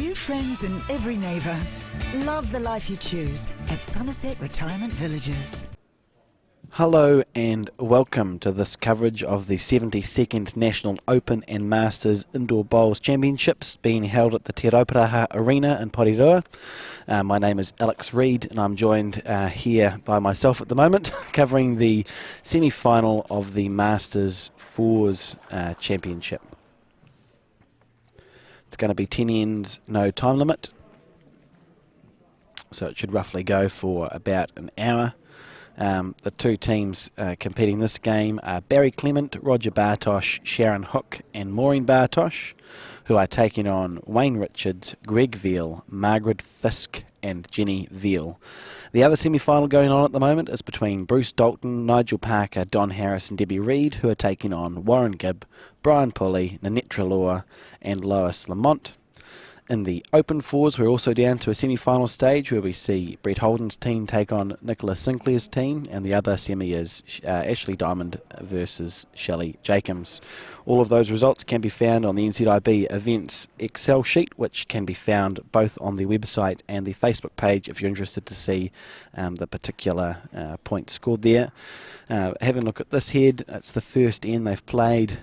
few friends and every neighbour. Love the life you choose at Summerset Retirement Villages. Hello and welcome to this coverage of the 72nd National Open and Masters Indoor Bowls Championships being held at the Te Rauparaha Arena in Porirua. My name is Alex Reid and I'm joined here by myself at the moment covering the semi-final of the Masters Fours Championship. It's going to be 10 ends, no time limit, so it should roughly go for about an hour. The two teams competing this game are Barry Clement, Roger Bartosh, Sharon Hook and Maureen Bartosh, who are taking on Wayne Richards, Greg Veal, Margaret Fisk and Jenny Veal. The other semi-final going on at the moment is between Bruce Dalton, Nigel Parker, Don Harris and Debbie Reid, who are taking on Warren Gibb, Brian Pulley, Nanette Treloar and Lois Lamont. In the Open Fours, we're also down to a semi-final stage where we see Brett Holden's team take on Nicola Sinclair's team, and the other semi is Ashley Diamond versus Shelley Jacobs. All of those results can be found on the NZIB Events Excel sheet, which can be found both on the website and the Facebook page if you're interested to see the particular points scored there. Having a look at this head, it's the first end they've played.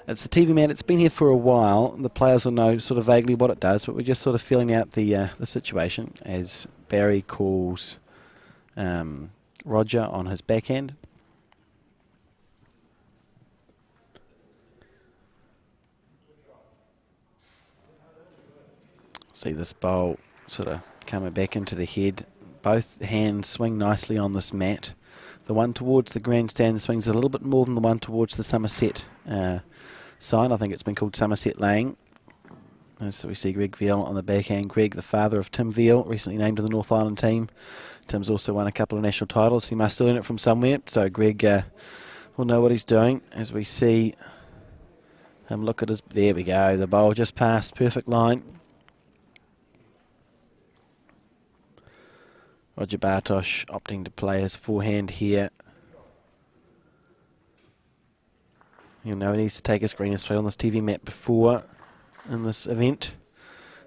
It's the TV mat. It's been here for a while. The players will know sort of vaguely what it does, but we're just sort of feeling out the situation as Barry calls Roger on his backhand. See this bowl sort of coming back into the head. Both hands swing nicely on this mat. The one towards the grandstand swings a little bit more than the one towards the Summerset side. I think it's been called Summerset laying. And so we see Greg Veal on the backhand. Greg, the father of Tim Veal, recently named to the North Island team. Tim's also won a couple of national titles. He must learn it from somewhere. So Greg will know what he's doing as we see him look at his... There we go. The bowl just passed. Perfect line. Roger Bartosh opting to play his forehand here. You know, he needs to take his green. He's played on this TV mat before in this event.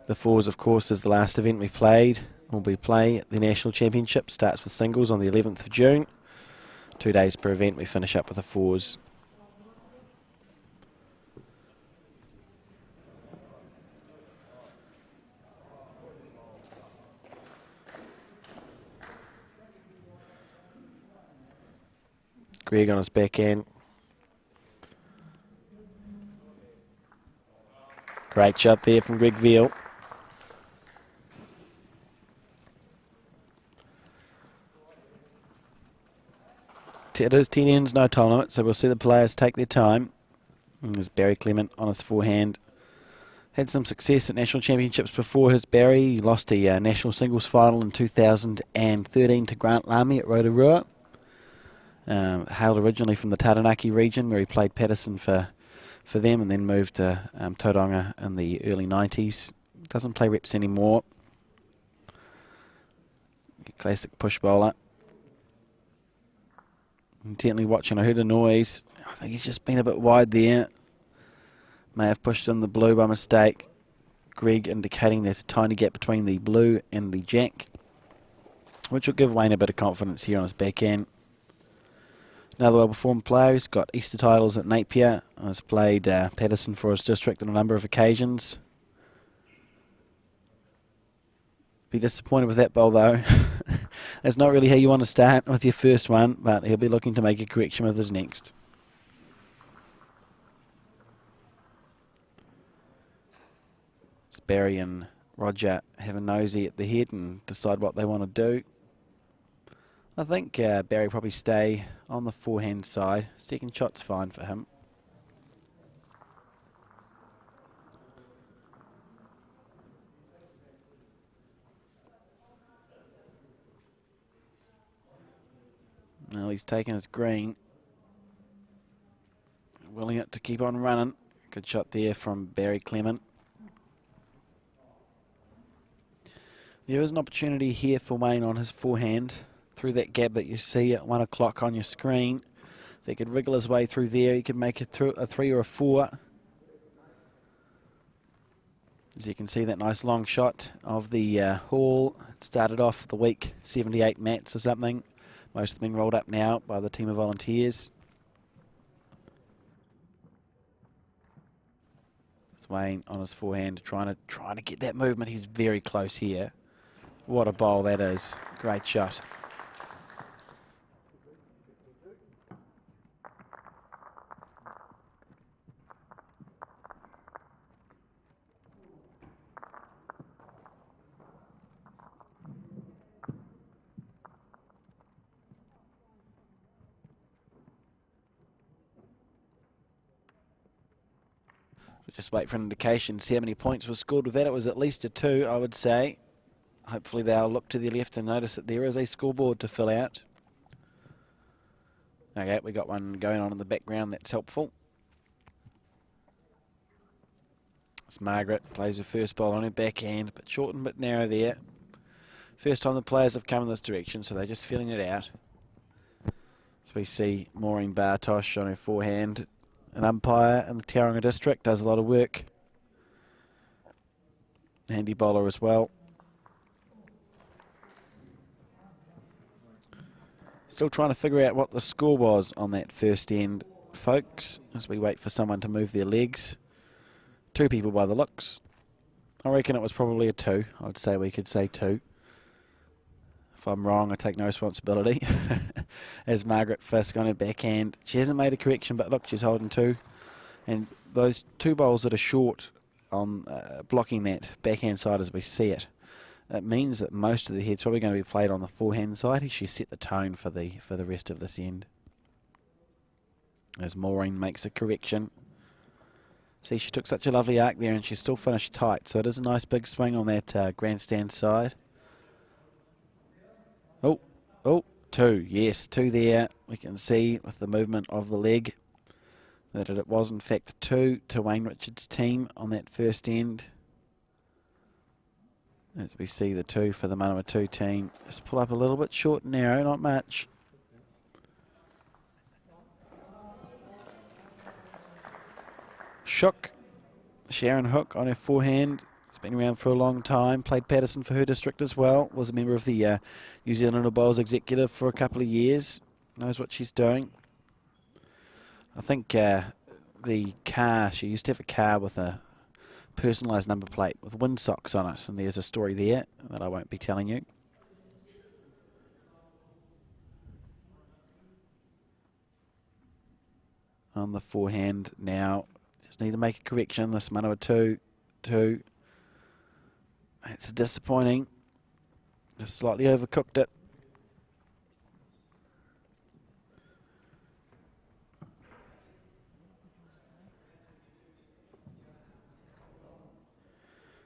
The Fours, of course, is the last event we played. We play the National Championship. Starts with singles on the 11th of June. 2 days per event. We finish up with the Fours. Greg on his backhand. Great shot there from Greg Veal. It is 10 ends, no time limit, so we'll see the players take their time. And there's Barry Clement on his forehand. Had some success at national championships before his Barry. He lost a national singles final in 2013 to Grant Lamy at Rotorua. Hailed originally from the Taranaki region where he played Patterson for them and then moved to Tauranga in the early 90s. Doesn't play reps anymore. Classic push bowler. Intently watching, I heard a noise. I think he's just been a bit wide there. May have pushed in the blue by mistake. Greg indicating there's a tiny gap between the blue and the jack, which will give Wayne a bit of confidence here on his backhand. Another well-performed player. He's got Easter titles at Napier. Has played Patterson for his district on a number of occasions. Be disappointed with that bowl though. That's not really how you want to start with your first one, but he'll be looking to make a correction with his next. It's Barry and Roger have a nosy at the head and decide what they want to do. I think Barry probably stay on the forehand side. Second shot's fine for him. Well, he's taking his green. Willing it to keep on running. Good shot there from Barry Clement. There is an opportunity here for Wayne on his forehand. Through that gap that you see at 1 o'clock on your screen. If he could wriggle his way through there, he could make it through a 3 or a 4. As you can see, that nice long shot of the hall. It started off the week 78 mats or something. Most have been rolled up now by the team of volunteers. Wayne on his forehand, trying to get that movement. He's very close here. What a bowl that is! Great shot. Just wait for an indication, see how many points were scored with that. It was at least a 2, I would say. Hopefully they'll look to the left and notice that there is a scoreboard to fill out. Okay, we got one going on in the background, that's helpful. It's Margaret, plays her first ball on her backhand, but short and a bit narrow there. First time the players have come in this direction, so they're just feeling it out. So we see Maureen Bartosh on her forehand. An umpire in the Tauranga district, does a lot of work. Handy bowler as well. Still trying to figure out what the score was on that first end, folks, as we wait for someone to move their legs. 2 people by the looks. I reckon it was probably a 2. I'd say we could say 2. If I'm wrong, I take no responsibility. As Margaret Fisk on her backhand. She hasn't made a correction, but look, she's holding 2. And those 2 bowls that are short on blocking that backhand side as we see it, it means that most of the head's probably going to be played on the forehand side. She set the tone for the rest of this end. As Maureen makes a correction. See, she took such a lovely arc there and she still finished tight. So it is a nice big swing on that grandstand side. Oh, 2. Yes, 2 there. We can see with the movement of the leg that it was in fact 2 to Wayne Richards' team on that first end. As we see the 2 for the Manawa 2 team. Just pull up a little bit short and narrow, not much. Shook. Sharon Hook on her forehand. Been around for a long time, played Patterson for her district as well, was a member of the New Zealand Bowls Executive for a couple of years, knows what she's doing. I think the car, she used to have a car with a personalised number plate with windsocks on it, and there's a story there that I won't be telling you. On the forehand now, just need to make a correction, this Manawa 2. It's disappointing. Just slightly overcooked it.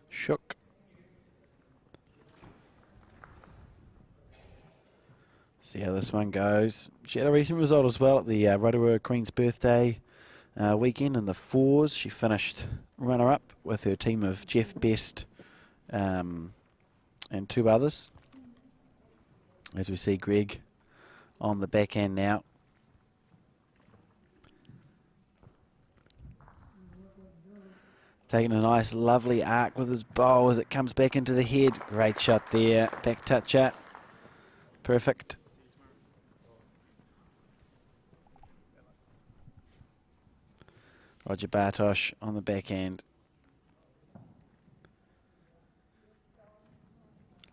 Shook. See how this one goes. She had a recent result as well at the Rotorua Queen's birthday weekend in the 4s. She finished runner-up with her team of Jeff Best and 2 others. As we see Greg on the backhand now. Taking a nice lovely arc with his bowl as it comes back into the head. Great shot there, back toucher. Perfect. Roger Bartosh on the backhand.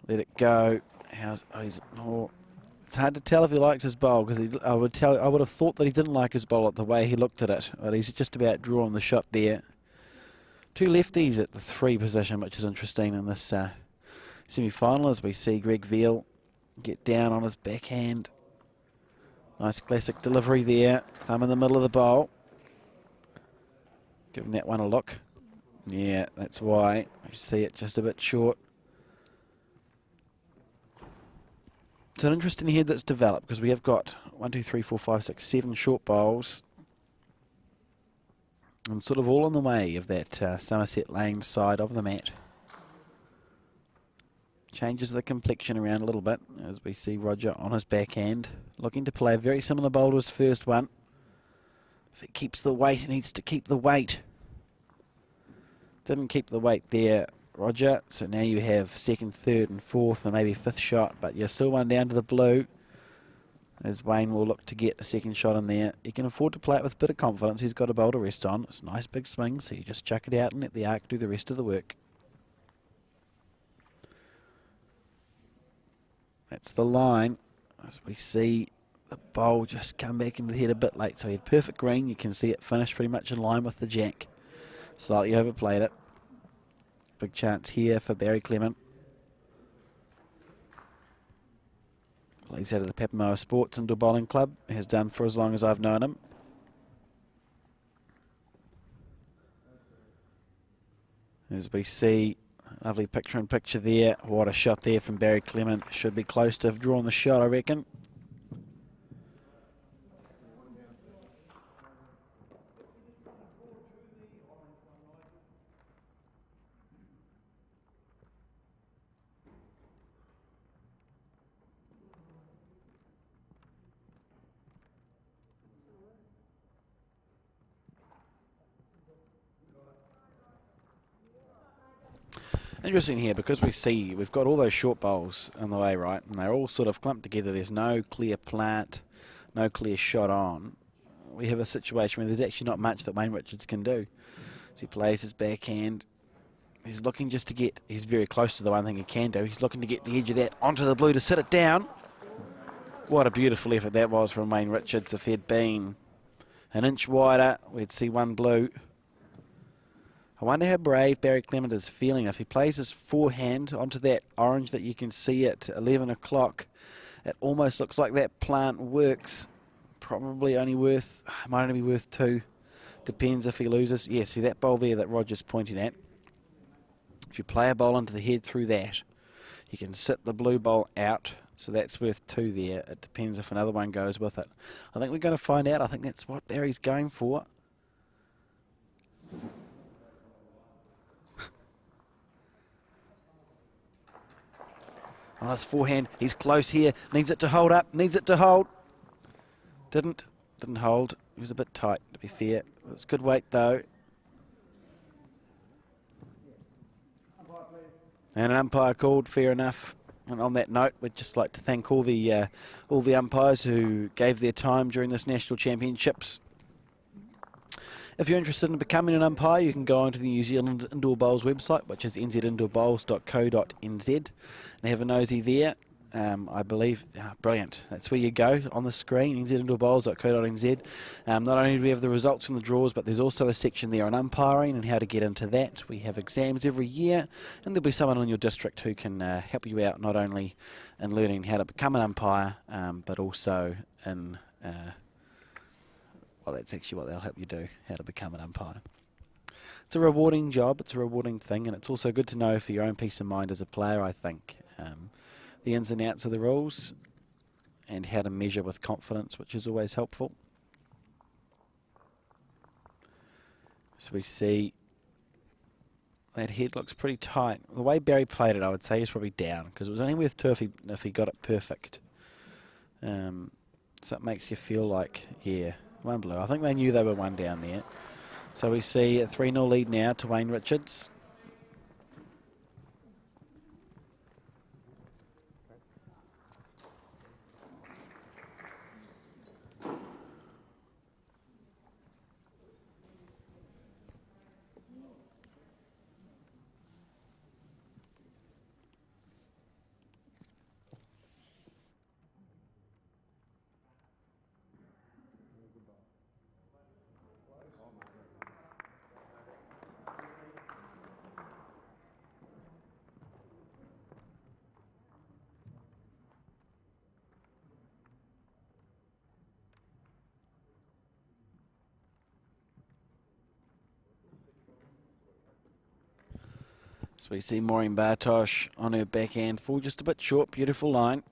Let it go. It's hard to tell if he likes his bowl because I would have thought that he didn't like his bowl at the way he looked at it. But he's just about drawing the shot there. 2 lefties at the 3 position, which is interesting in this semi-final as we see Greg Veal get down on his backhand. Nice classic delivery there. Thumb in the middle of the bowl. Giving that one a look. Yeah, that's why. You see it just a bit short. It's an interesting head that's developed because we have got 1, 2, 3, 4, 5, 6, 7 short bowls. And sort of all in the way of that Summerset Lane side of the mat. Changes the complexion around a little bit as we see Roger on his backhand. Looking to play a very similar bowl to his first one. If it keeps the weight, it needs to keep the weight. Didn't keep the weight there, Roger. So now you have second, third and fourth and maybe fifth shot, but you're still one down to the blue. As Wayne will look to get a second shot in there. He can afford to play it with a bit of confidence. He's got a bowl to rest on. It's a nice big swing, so you just chuck it out and let the arc do the rest of the work. That's the line. As we see the bowl just come back into the head a bit late. So he had perfect green. You can see it finished pretty much in line with the jack. Slightly overplayed it. Big chance here for Barry Clement. He's out of the Papamoa Sports Indoor Bowling Club. He has done for as long as I've known him. As we see, lovely picture-in-picture there. What a shot there from Barry Clement. Should be close to have drawn the shot, I reckon. Interesting here because we see we've got all those short bowls in the way, right, and they're all sort of clumped together. There's no clear plant, no clear shot on. We have a situation where there's actually not much that Wayne Richards can do. As he plays his backhand, he's looking just to get, he's very close to the one thing he can do. He's looking to get the edge of that onto the blue to sit it down. What a beautiful effort that was from Wayne Richards. If he'd been an inch wider, we'd see one blue. I wonder how brave Barry Clement is feeling. If he plays his forehand onto that orange that you can see at 11 o'clock, it almost looks like that plant works. Probably only worth, might only be worth 2. Depends if he loses. Yeah, see that bowl there that Roger's pointing at. If you play a bowl into the head through that, you can sit the blue bowl out. So that's worth 2 there. It depends if another one goes with it. I think we're going to find out. I think that's what Barry's going for. On his forehand, he's close here, needs it to hold up, needs it to hold. Didn't hold, he was a bit tight to be fair. It was good weight though. And an umpire called, fair enough. And on that note, we'd just like to thank all the umpires who gave their time during this National Championships. If you're interested in becoming an umpire, you can go onto the New Zealand Indoor Bowls website, which is nzindoorbowls.co.nz, and have a nosy there. I believe, brilliant. That's where you go on the screen, nzindoorbowls.co.nz. Not only do we have the results from the draws, but there's also a section there on umpiring and how to get into that. We have exams every year, and there'll be someone in your district who can help you out, not only in learning how to become an umpire, but also in... well, that's actually what they'll help you do, how to become an umpire. It's a rewarding job, it's a rewarding thing, and it's also good to know for your own peace of mind as a player, I think. The ins and outs of the rules and how to measure with confidence, which is always helpful. So we see that head looks pretty tight. The way Barry played it, I would say, is probably down, because it was only worth 2 if he got it perfect. So it makes you feel like, yeah, one blue. I think they knew they were one down there. So we see a 3-0 lead now to Wayne Richards. So we see Maureen Bartosh on her backhand full, just a bit short, beautiful line.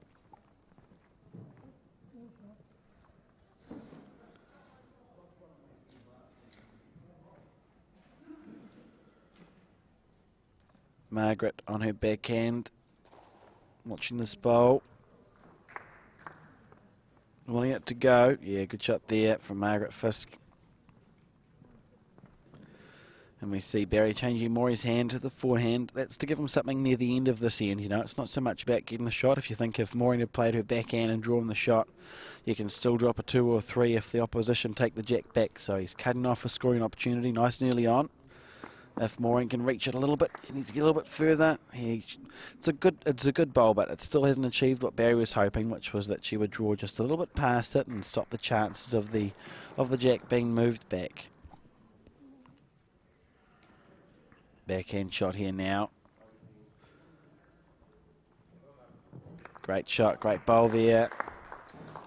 Margaret on her backhand, watching this bowl. Wanting it to go. Yeah, good shot there from Margaret Fisk. And we see Barry changing Maury's hand to the forehand. That's to give him something near the end of this end. You know, it's not so much about getting the shot. If you think if Maury had played her backhand and drawn the shot, you can still drop a 2 or 3 if the opposition take the jack back. So he's cutting off a scoring opportunity nice and early on. If Maureen can reach it a little bit, he needs to get a little bit further. It's a good bowl, but it still hasn't achieved what Barry was hoping, which was that she would draw just a little bit past it and stop the chances of the jack being moved back. Backhand shot here now. Great shot, great bowl there.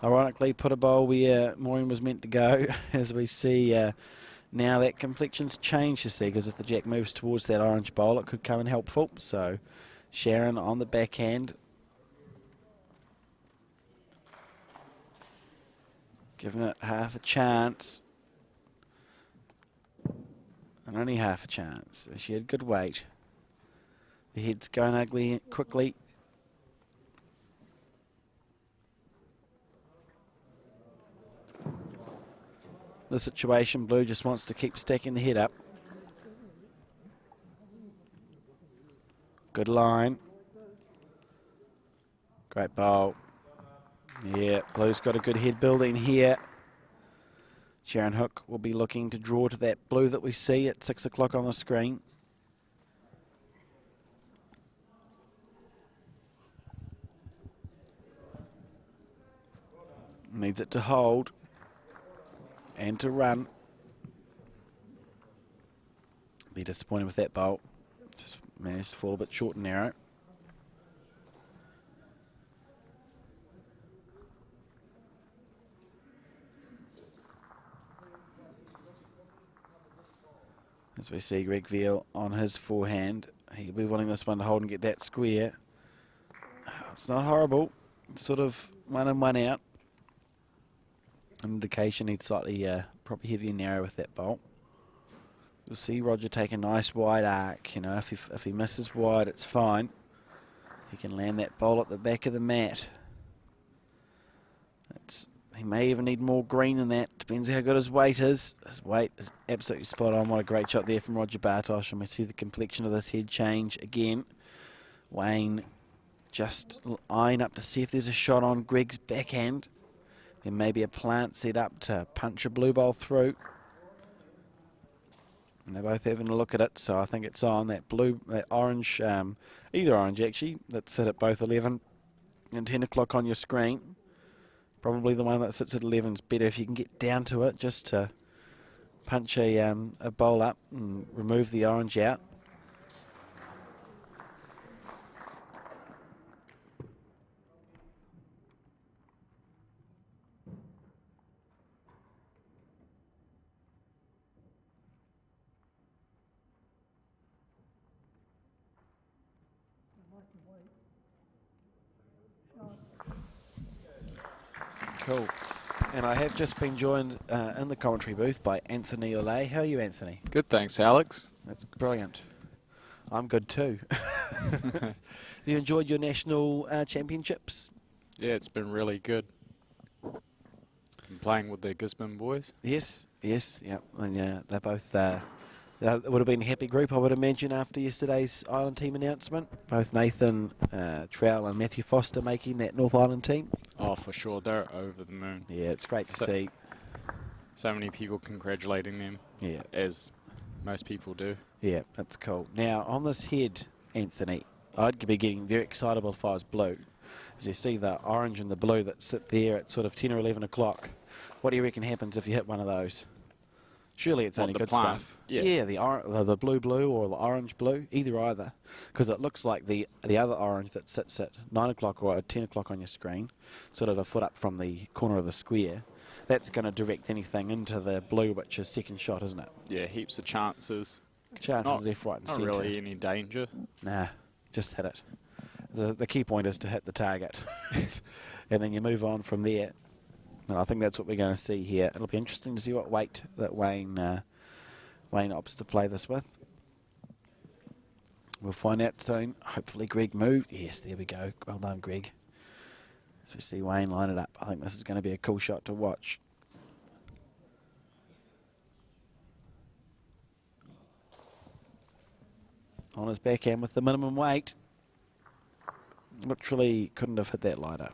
Ironically, put a bowl where Maureen was meant to go, as we see. Now that complexion's changed, you see, because if the jack moves towards that orange bowl, it could come in helpful. So Sharon on the backhand. Giving it half a chance. And only half a chance. She had good weight. The head's going ugly quickly. The situation, Blue just wants to keep stacking the head up. Good line. Great bowl. Yeah, Blue's got a good head building here. Sharon Hook will be looking to draw to that blue that we see at 6 o'clock on the screen. Needs it to hold and to run. Be disappointed with that bolt. Just managed to fall a bit short and narrow. As we see Greg Veal on his forehand, he'll be wanting this one to hold and get that square. It's not horrible. It's sort of 1 in 1 out. Indication he'd slightly probably heavy and narrow with that bolt. You'll see Roger take a nice wide arc. You know, if he misses wide, it's fine. He can land that bowl at the back of the mat. He may even need more green than that. Depends how good his weight is. His weight is absolutely spot on. What a great shot there from Roger Bartosh. And we see the complexion of this head change again. Wayne just eyeing up to see if there's a shot on Greg's backhand. There may be a plant set up to punch a blue bowl through. And they're both having a look at it, so I think it's on. That blue, that orange, either orange actually, that's set at both 11 and 10 o'clock on your screen. Probably the one that sits at 11 is better if you can get down to it, just to punch a bowl up and remove the orange out. Cool. And I have just been joined in the commentary booth by Anthony Olay. How are you, Anthony? Good, thanks, Alex. That's brilliant. I'm good too. Have you enjoyed your national championships? Yeah, it's been really good. Been playing with the Gisborne boys. Yes, yeah. And they're both. It would have been a happy group, I would imagine, after yesterday's Island team announcement. Both Nathan Trowell and Matthew Foster making that North Island team. Oh, for sure. They're over the moon. Yeah, it's great to see. So many people congratulating them. Yeah. As most people do. Yeah, that's cool. Now, on this head, Anthony, I'd be getting very excitable if I was Blue. As you see the orange and the blue that sit there at sort of 10 or 11 o'clock. What do you reckon happens if you hit one of those? Surely it's only good stuff. Yeah, the blue or the orange blue, either. Because it looks like the other orange that sits at 9 o'clock or 10 o'clock on your screen, sort of a foot up from the corner of the square. That's going to direct anything into the blue, which is second shot, isn't it? Yeah, heaps of chances. Chances left, right and centre. Not really any danger. Nah, just hit it. The key point is to hit the target. And then you move on from there. And I think that's what we're going to see here. It'll be interesting to see what weight that Wayne opts to play this with. We'll find out soon. Hopefully Greg moved. Yes, there we go. Well done, Greg. As we see Wayne line it up, I think this is going to be a cool shot to watch. on his backhand with the minimum weight. Literally couldn't have hit that lighter.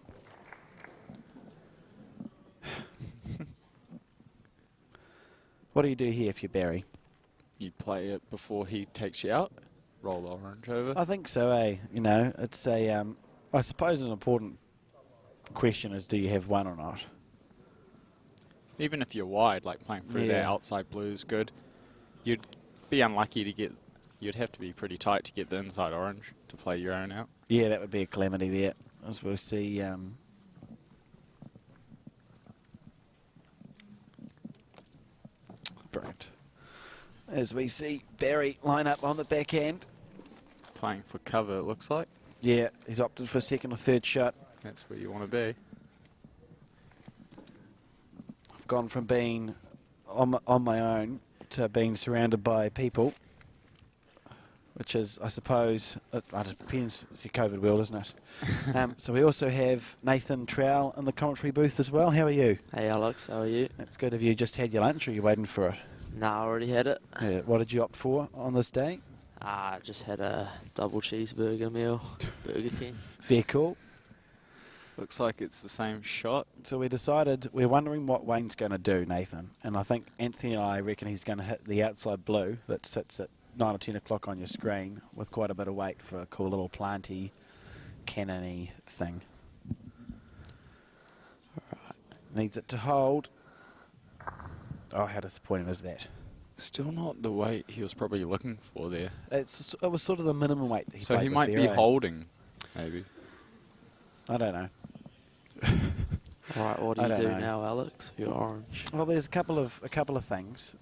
What do you do here if you're Barry? You play it before he takes you out. Roll the orange over. I think so, eh? You know, it's a, I suppose an important question is, do you have one or not? Even if you're wide, like playing through that outside blue is good. You'd be unlucky to get, you'd have to be pretty tight to get the inside orange to play your own out. Yeah, that would be a calamity there, as we'll see. Brilliant. As we see Barry line up on the backhand. Playing for cover, it looks like. Yeah, he's opted for second or third shot. That's where you want to be. I've gone from being on my own to being surrounded by people, which is, I suppose, it depends. It's your COVID world, isn't it? So we also have Nathan Trowell in the commentary booth as well. How are you? Hey Alex, how are you? That's good. Have you just had your lunch or are you waiting for it? Nah, I already had it. What did you opt for on this day? I just had a double cheeseburger meal, Burger King. Very cool. Looks like it's the same shot. So we decided, we're wondering what Wayne's going to do, Nathan. And I think Anthony and I reckon he's going to hit the outside blue that sits at 9 or 10 o'clock on your screen with quite a bit of weight for a cool little planty, cannon-y thing. Right. Needs it to hold. Oh, how disappointing is that? Still not the weight he was probably looking for there. It was sort of the minimum weight that he So played he with might there, be eh? holding, maybe. I don't know. Right, what do you do now, Alex? You're orange. Well, there's a couple of things.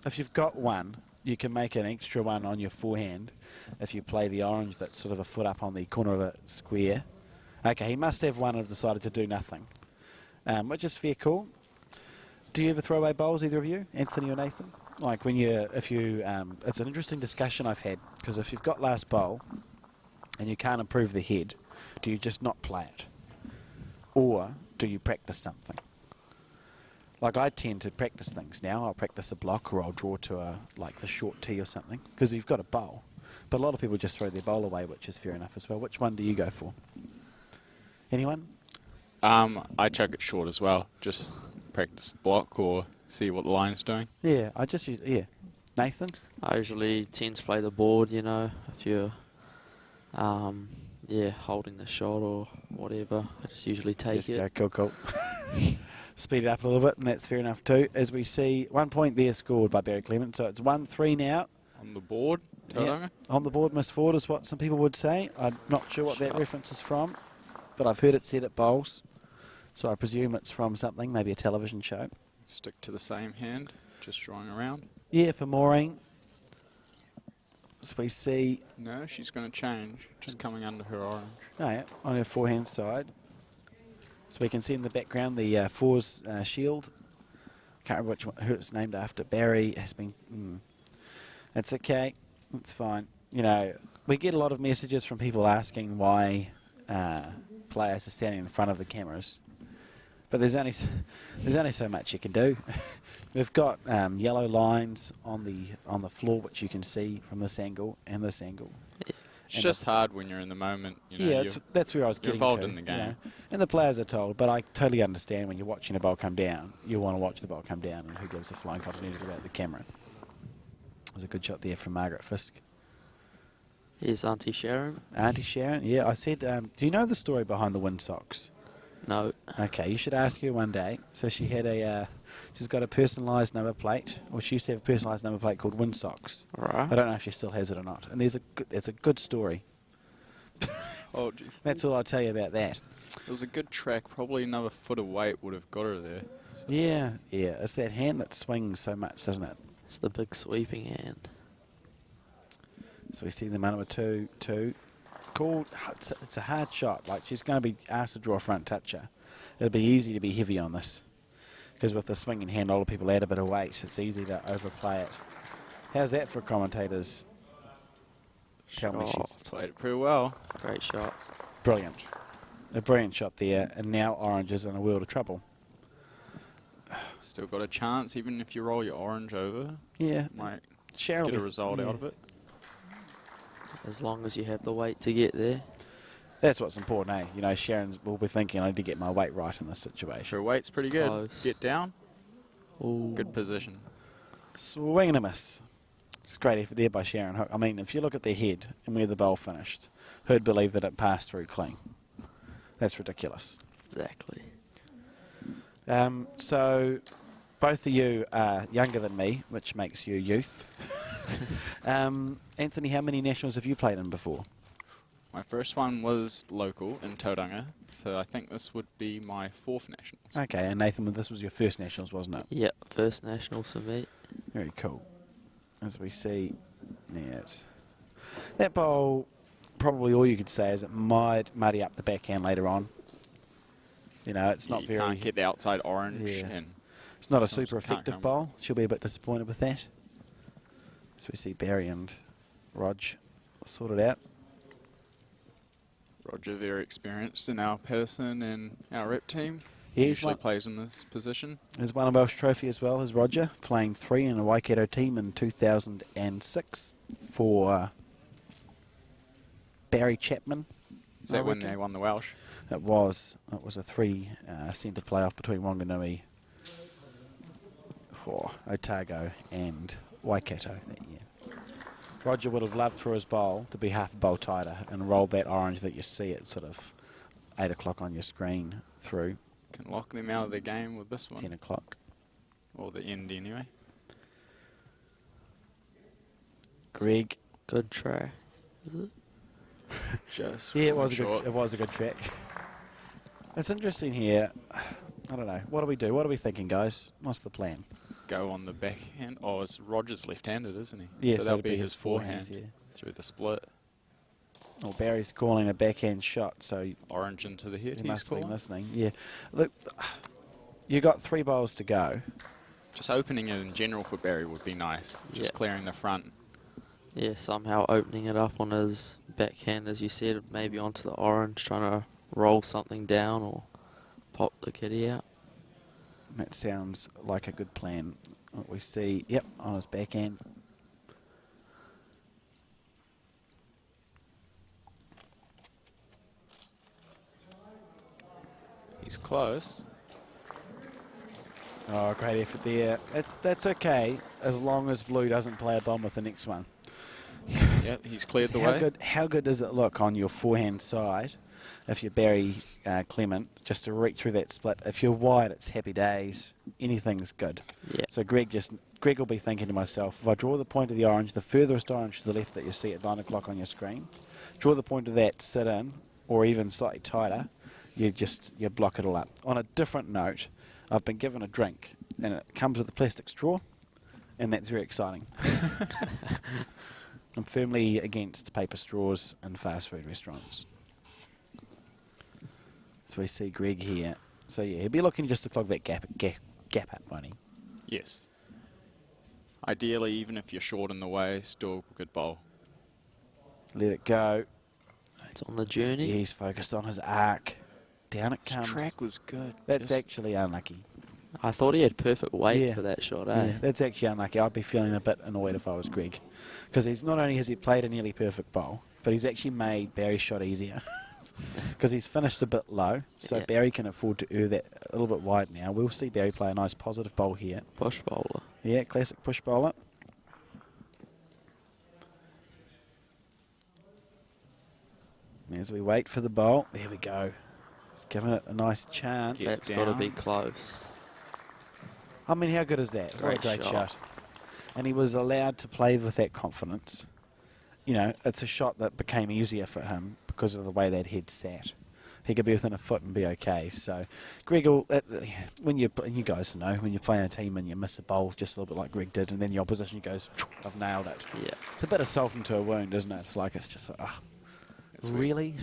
If you've got one, you can make an extra one on your forehand if you play the orange that's sort of a foot up on the corner of the square. Okay, he must have one and decided to do nothing, which is fair cool. Do you ever throw away bowls, either of you, Anthony or Nathan? Like when it's an interesting discussion I've had, because if you've got last bowl and you can't improve the head, do you just not play it? Or do you practice something? Like I tend to practice things now. I'll practice a block or I'll draw to like the short tee or something, because you've got a bowl. But a lot of people just throw their bowl away, which is fair enough as well. Which one do you go for? Anyone? I chuck it short as well. Just practice the block or see what the line's doing. Yeah, I just use, yeah. Nathan? I usually tend to play the board, you know, if you're holding the shot or whatever. I just usually take Just it. go, cool. Speed it up a little bit, and that's fair enough too. As we see, 1 point there scored by Barry Clement, so it's 1-3 now. On the board, Yeah, on the board, Miss Ford is what some people would say. I'm not sure what that reference is from, but I've heard it said at bowls, so I presume it's from something, maybe a television show. Stick to the same hand, just drawing around. Yeah, for Maureen. As we see, No, she's going to change, just coming under her orange. oh yeah, on her forehand side. So we can see in the background the fours shield. Can't remember who it's named after. Barry has been. It's okay. It's fine. You know, we get a lot of messages from people asking why players are standing in front of the cameras, but there's only so much you can do. We've got yellow lines on the floor, which you can see from this angle and this angle. It's just hard when you're in the moment. You know, Yeah, that's where I was getting to. you're involved in the game. You know. And the players are told, but I totally understand when you're watching a ball come down, you want to watch the ball come down, and who gives a flying continental about the camera. It was a good shot there from Margaret Fisk. Here's Auntie Sharon. Auntie Sharon, yeah, I said, do you know the story behind the wind socks? No. Okay, you should ask her one day. So she had she's got a personalised number plate, or she used to have a personalised number plate called Wind Socks. Right. I don't know if she still has it or not. And it's a good story. Oh, gee. That's all I'll tell you about that. It was a good track. Probably another foot of weight would have got her there. So. Yeah, it's that hand that swings so much, doesn't it? It's the big sweeping hand. So we see the number 2-2. Called. It's a hard shot. Like, she's going to be asked to draw a front toucher. It'll be easy to be heavy on this, because with the swinging hand, a lot of people add a bit of weight. It's easy to overplay it. How's that for commentators? Tell me she's played it pretty well. Great shot. brilliant. A brilliant shot there, and now Orange is in a world of trouble. Still got a chance, even if you roll your orange over. Yeah, Might Cheryl get a result out of it. As long as you have the weight to get there. That's what's important, eh? You know, Sharon will be thinking, I need to get my weight right in this situation. Her weight's pretty good. Close. Get down. Ooh. Good position. Swing and a miss. It's a great effort there by Sharon Hook. I mean, if you look at their head and where the bowl finished, who'd believe that it passed through clean? That's ridiculous. Exactly. So, both of you are younger than me, which makes you youth. Anthony, how many nationals have you played in before? My first one was local in Tauranga, so I think this would be my 4th nationals. Okay, and Nathan, this was your first nationals, wasn't it? Yep, first nationals for me. Very cool. As we see, yes. That bowl, probably all you could say is it might muddy up the backhand later on. You know, it's not you very... can't get the outside orange. Yeah. And It's not a Obviously super can't effective come. bowl. She'll be a bit disappointed with that. So we see Barry and Rog sorted out. Roger, very experienced in our Patterson and our rep team. Yeah, He he's usually won- plays in this position. He's won a Welsh Trophy as well as Roger, playing 3 in a Waikato team in 2006 for Barry Chapman. Is that I when reckon. they won the Welsh? It was a 3 centre playoff between Wanganui, Otago and Waikato that year. Roger would have loved for his bowl to be half a bowl tighter and roll that orange that you see at sort of 8 o'clock on your screen through Can lock them out of the game with this one. 10 o'clock. Or the end anyway. Greg. Good try. Is it? Just Yeah, it falling was short. it was a good track. It's interesting here. I don't know. What do we do? What are we thinking, guys? What's the plan? Go on the backhand. Oh, it's Roger's left-handed, isn't he? Yeah, so that'll it'd be his forehand yeah. through the split. Well, Barry's calling a backhand shot, so Orange into the head. he He's must have been calling. listening. Yeah. Look, you got 3 bowls to go. Just opening it in general for Barry would be nice. Just Yeah. clearing the front. Yeah, somehow opening it up on his backhand, as you said, maybe onto the orange, trying to roll something down or pop the kitty out. That sounds like a good plan. What we see, yep, on his backhand. He's close. Oh, great effort there. That's okay, as long as Blue doesn't play a bomb with the next one. Yep, he's cleared the how way. good? How good does it look on your forehand side if you're Barry Clement, just to reach through that split? If you're wide, it's happy days. Anything's good. Yeah. So Greg will be thinking to myself, if I draw the point of the orange, the furthest orange to the left that you see at 9 o'clock on your screen, draw the point of that, sit in, or even slightly tighter, you block it all up. On a different note, I've been given a drink, and it comes with a plastic straw, and that's very exciting. I'm firmly against paper straws in fast food restaurants. So we see Greg here. So yeah, he'll be looking just to clog that gap up, won't he? Yes. Ideally, even if you're short in the way, still a good bowl. Let it go. It's on the journey. Yeah, he's focused on his arc. Down it His comes. track was good. That's Just actually unlucky. I thought he had perfect weight Yeah. for that shot, Yeah, eh? that's actually unlucky. I'd be feeling a bit annoyed if I was Greg. Because he's not only has he played a nearly perfect bowl, but he's actually made Barry's shot easier. Because he's finished a bit low, so Yeah. Barry can afford to err that a little bit wide now. We'll see Barry play a nice positive bowl here. Push bowler. Yeah, classic push bowler. As we wait for the bowl, there we go. He's giving it a nice chance. Get That's got to be down. close. I mean, how good is that? What a Great great shot. shot. And he was allowed to play with that confidence. You know, it's a shot that became easier for him because of the way that head sat. He could be within a foot and be okay. So, Greg, when you guys know, when you're playing a team and you miss a bowl just a little bit like Greg did, and then the opposition goes, I've nailed it. Yeah. It's a bit of salt into a wound, isn't it? It's like, it's just, That's weird. really?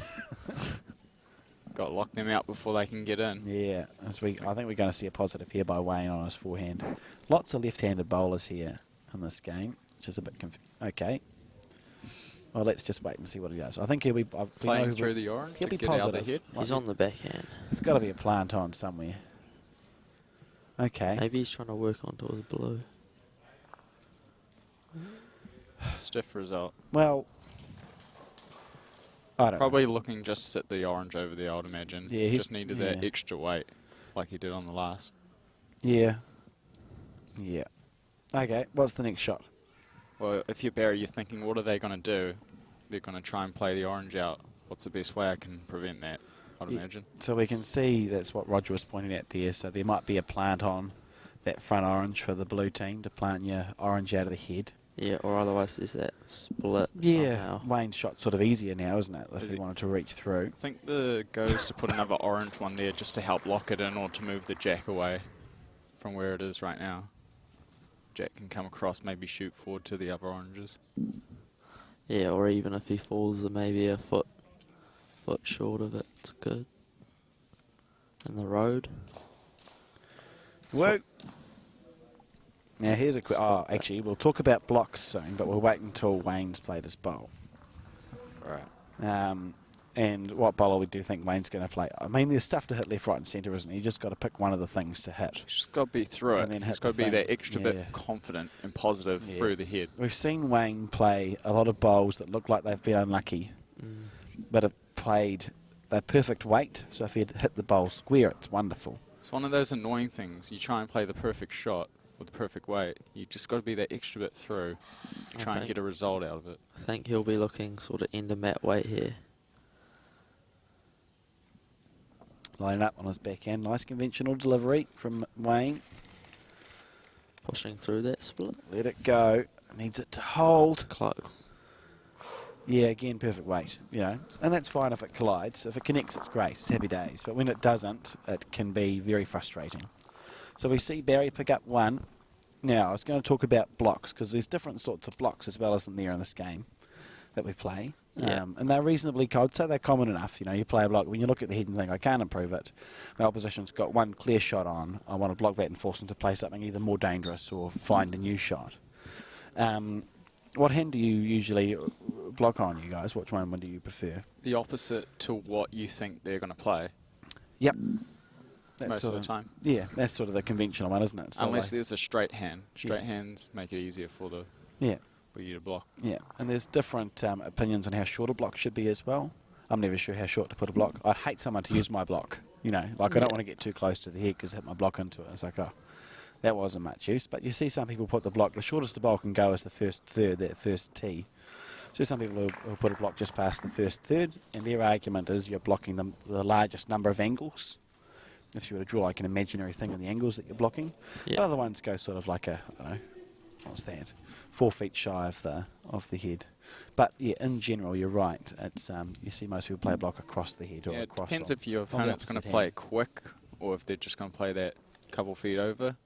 Got to lock them out before they can get in. Yeah, I think we're going to see a positive here by Wayne on his forehand. Lots of left-handed bowlers here in this game, which is a bit confusing. Okay. Well, let's just wait and see what he does. I think he'll be... Playing through the orange he'll to be get out of the positive. head. He's on the backhand. There's got to be a plant on somewhere. Okay. Maybe he's trying to work onto his blue. Stiff result. Well, I don't Probably looking just to sit the orange over there, I would imagine. Yeah, just needed that extra weight, like he did on the last. Yeah. Yeah. Okay, what's the next shot? Well, if you're Barry, you're thinking, what are they going to do? They're going to try and play the orange out. What's the best way I can prevent that, I'd imagine? So we can see that's what Roger was pointing at there. So there might be a plant on that front orange for the blue team to plant your orange out of the head. Yeah, or otherwise there's that split somehow. Wayne's shot's sort of easier now, isn't it, if he wanted to reach through. I think the go is to put another orange one there just to help lock it in or to move the jack away from where it is right now. Jack can come across, maybe shoot forward to the other oranges. Yeah, or even if he falls maybe a foot short of it, it's good. In the road. Whoa. Now here's a quick... Oh, actually, we'll talk about blocks soon, but we'll wait until Wayne's played his bowl. Right. And what bowler do you think Wayne's going to play? I mean, there's stuff to hit left, right and centre, isn't it? You just got to pick one of the things to hit. He's just got to be through And it. then He's hit got to the be thing. that extra bit confident and positive through the head. We've seen Wayne play a lot of bowls that look like they've been unlucky, but have played their perfect weight. So if he'd hit the bowl square, it's wonderful. It's one of those annoying things. You try and play the perfect shot with the perfect weight. You just got to be that extra bit through to try and get a result out of it. I think he'll be looking sort of end of mat weight here. Lining up on his backhand. Nice conventional delivery from Wayne. Pushing through that split. Let it go. Needs it to hold. Close. Yeah, again, perfect weight, you know. And that's fine if it collides. If it connects, it's great. It's happy days. But when it doesn't, it can be very frustrating. So we see Barry pick up one. Now, I was going to talk about blocks, because there's different sorts of blocks as well, isn't there, in this game that we play. Yeah. And they're reasonably common, so they're common enough. You know, you play a block, when you look at the head and think, I can't improve it. My opposition's got one clear shot on. I want to block that and force them to play something either more dangerous or find a new shot. What hand do you usually block on, you guys? Which one do you prefer? The opposite to what you think they're going to play. Yep. Most of the time. Yeah, that's sort of the conventional one, isn't it? So Unless there's a straight hand. Straight hands make it easier for you to block. Yeah, and there's different opinions on how short a block should be as well. I'm never sure how short to put a block. I'd hate someone to use my block, you know. Like, I don't want to get too close to the head because hit my block into it. It's like, oh, that wasn't much use. But you see some people put the block, the shortest the ball can go is the first third, that first tee. So some people who put a block just past the first third, and their argument is you're blocking the largest number of angles. If you were to draw like an imaginary thing on the angles that you're blocking. Yeah. Other ones go sort of like a, I don't know, what's that? 4 feet shy of the head. But yeah, in general, you're right. It's you see most people play a block across the head or across. It depends if your opponent's going to play it quick or if they're just going to play that couple feet over.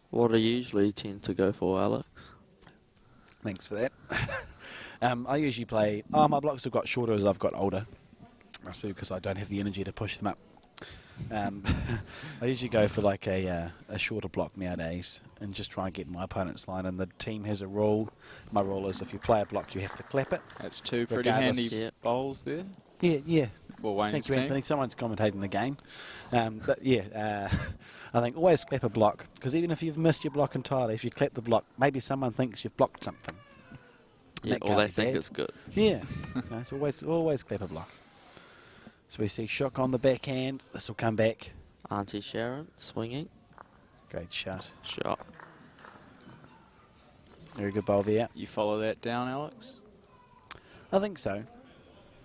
What do you usually tend to go for, Alex? Thanks for that. I usually play. Oh, my blocks have got shorter as I've got older. Must be because I don't have the energy to push them up. I usually go for like a shorter block nowadays and just try and get my opponent's line. And the team has a rule. My rule is if you play a block, you have to clap it. That's two pretty handy bowls there. Yeah. For Wayne's Thank you, team. Anthony. Someone's commentating the game. But yeah, I think always clap a block, because even if you've missed your block entirely, if you clap the block, maybe someone thinks you've blocked something. Yeah, or they think it's good. Yeah, so always clap a block. So we see Shook on the backhand. This will come back. Auntie Sharon swinging. Great shot. Shot. Very good bowl there. You follow that down, Alex? I think so.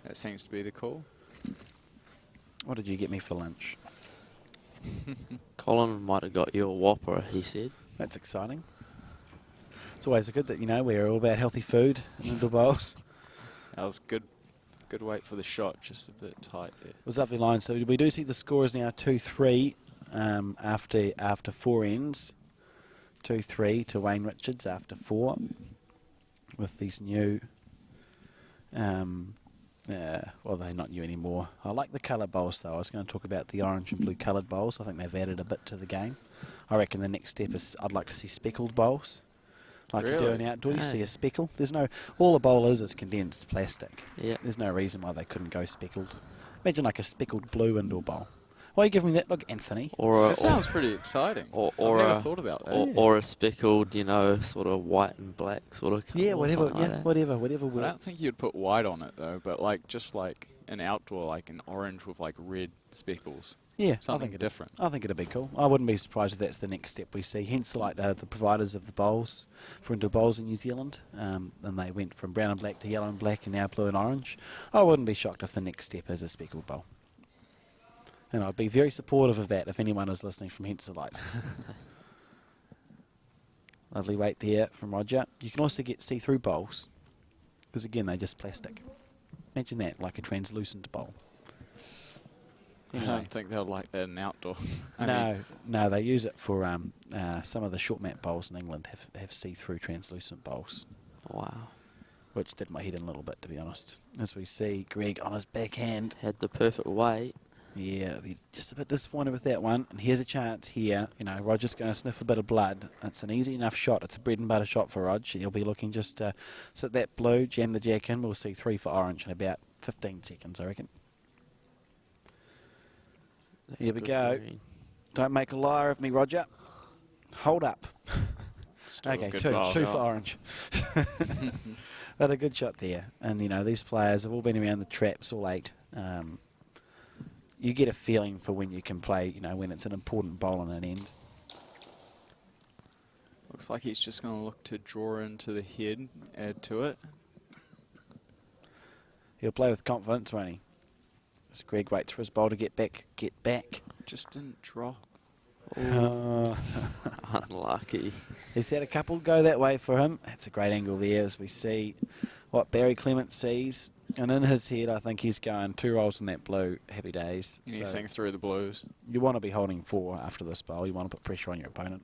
That seems to be the call. What did you get me for lunch? Colin might have got you a Whopper, he said. That's exciting. It's always good that, you know, we're all about healthy food and indoor bowls. That was good weight for the shot, just a bit tight there. It was lovely line. So we do see the score is now 2-3 after 4 ends. 2-3 to Wayne Richards after 4 with these new, well, they're not new anymore. I like the coloured bowls though. I was going to talk about the orange and blue coloured bowls. I think they've added a bit to the game. I reckon the next step is I'd like to see speckled bowls. Like you do in outdoor, you see a speckle. There's no, all a bowl is condensed plastic. Yeah. There's no reason why they couldn't go speckled. Imagine like a speckled blue indoor bowl. Why are you giving me that look, Anthony? Or That sounds pretty exciting. or I've never a, thought about that. or a speckled, sort of white and black sort of colour. Yeah, or whatever. something Yeah, like that. whatever I works. don't think you'd put white on it though, but just like an outdoor, like an orange with like red speckles. Yeah, Something different. I think it'd be cool. I wouldn't be surprised if that's the next step we see. Hence, like the providers of the bowls for indoor bowls in New Zealand, and they went from brown and black to yellow and black, and now blue and orange. I wouldn't be shocked if the next step is a speckled bowl. And I'd be very supportive of that if anyone is listening from Henselite. Lovely weight there from Roger. You can also get see-through bowls, because again, they're just plastic. Imagine that, like a translucent bowl. I don't think they'll like that in outdoor. No, they use it for some of the short mat bowls in England have see-through translucent bowls, Wow. which did my head in a little bit, to be honest. As we see Greg on his backhand. Had the perfect weight. Yeah, he's just a bit disappointed with that one. And here's a chance here. Roger's going to sniff a bit of blood. It's an easy enough shot. It's a bread and butter shot for Rog. He'll be looking just to sit that blue, jam the jack in. We'll see 3 for orange in about 15 seconds, I reckon. That's Here we good go. green. Don't make a liar of me, Roger. Hold up. Still a Okay, good two bowl. for orange. But a good shot there. And, these players have all been around the traps, all 8. You get a feeling for when you can play, when it's an important bowl on an end. Looks like he's just going to look to draw into the head, add to it. He'll play with confidence, won't he? As Greg waits for his bowl to get back. Just didn't drop. Unlucky. He's had a couple go that way for him. That's a great angle there as we see what Barry Clement sees. And in his head, I think he's going 2 rolls in that blue. Happy days. Anything through the blues. You want to be holding 4 after this bowl. You want to put pressure on your opponent.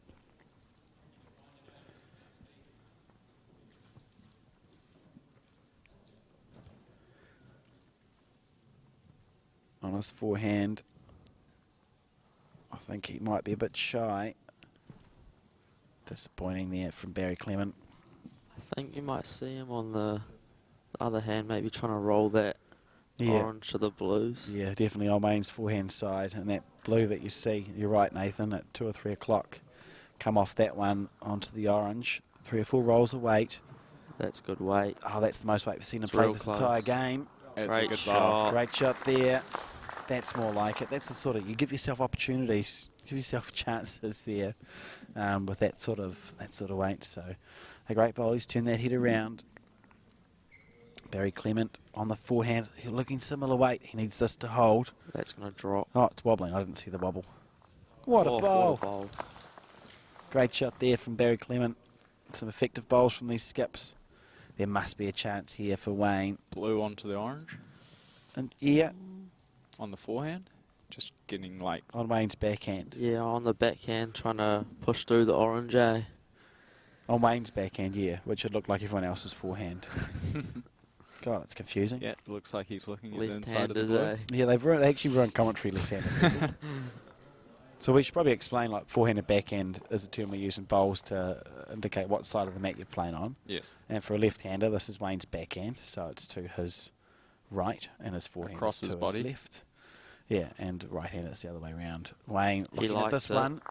On his forehand, I think he might be a bit shy. Disappointing there from Barry Clement. I think you might see him on the other hand, maybe trying to roll that Yeah. orange to the blues. Yeah, definitely old Main's forehand side. And that blue that you see, you're right, Nathan, at 2 or 3 o'clock. Come off that one onto the orange. 3 or 4 rolls of weight. That's good weight. Oh, that's the most weight we've seen him It's play real this close. entire game. It's Great a good shot. bowl. Great shot there. That's more like it. That's the sort of, you give yourself opportunities, give yourself chances there with that sort of weight. So a great bowl. He's turned that head around. Barry Clement on the forehand. He's looking similar weight. He needs this to hold. That's going to drop. Oh, it's wobbling. I didn't see the wobble. What a Oh, bowl. what a bowl. Great shot there from Barry Clement. Some effective bowls from these skips. There must be a chance here for Wayne. Blue onto the orange And yeah, on the forehand. Just getting on Wayne's backhand. Yeah, on the backhand, trying to push through the orange, eh? On Wayne's backhand, yeah, which would look like everyone else's forehand. God, it's confusing. Yeah, looks like he's looking at the inside of the Left-handers, blue. eh? Yeah, they actually run commentary left-handed. So we should probably explain, forehand and backhand is a term we use in bowls to indicate what side of the mat you're playing on. Yes. And for a left-hander, this is Wayne's backhand, so it's to his right, and his forehand Across is his to body. his left. Yeah, and right-hander is the other way around. Wayne He looking at this likes it. one.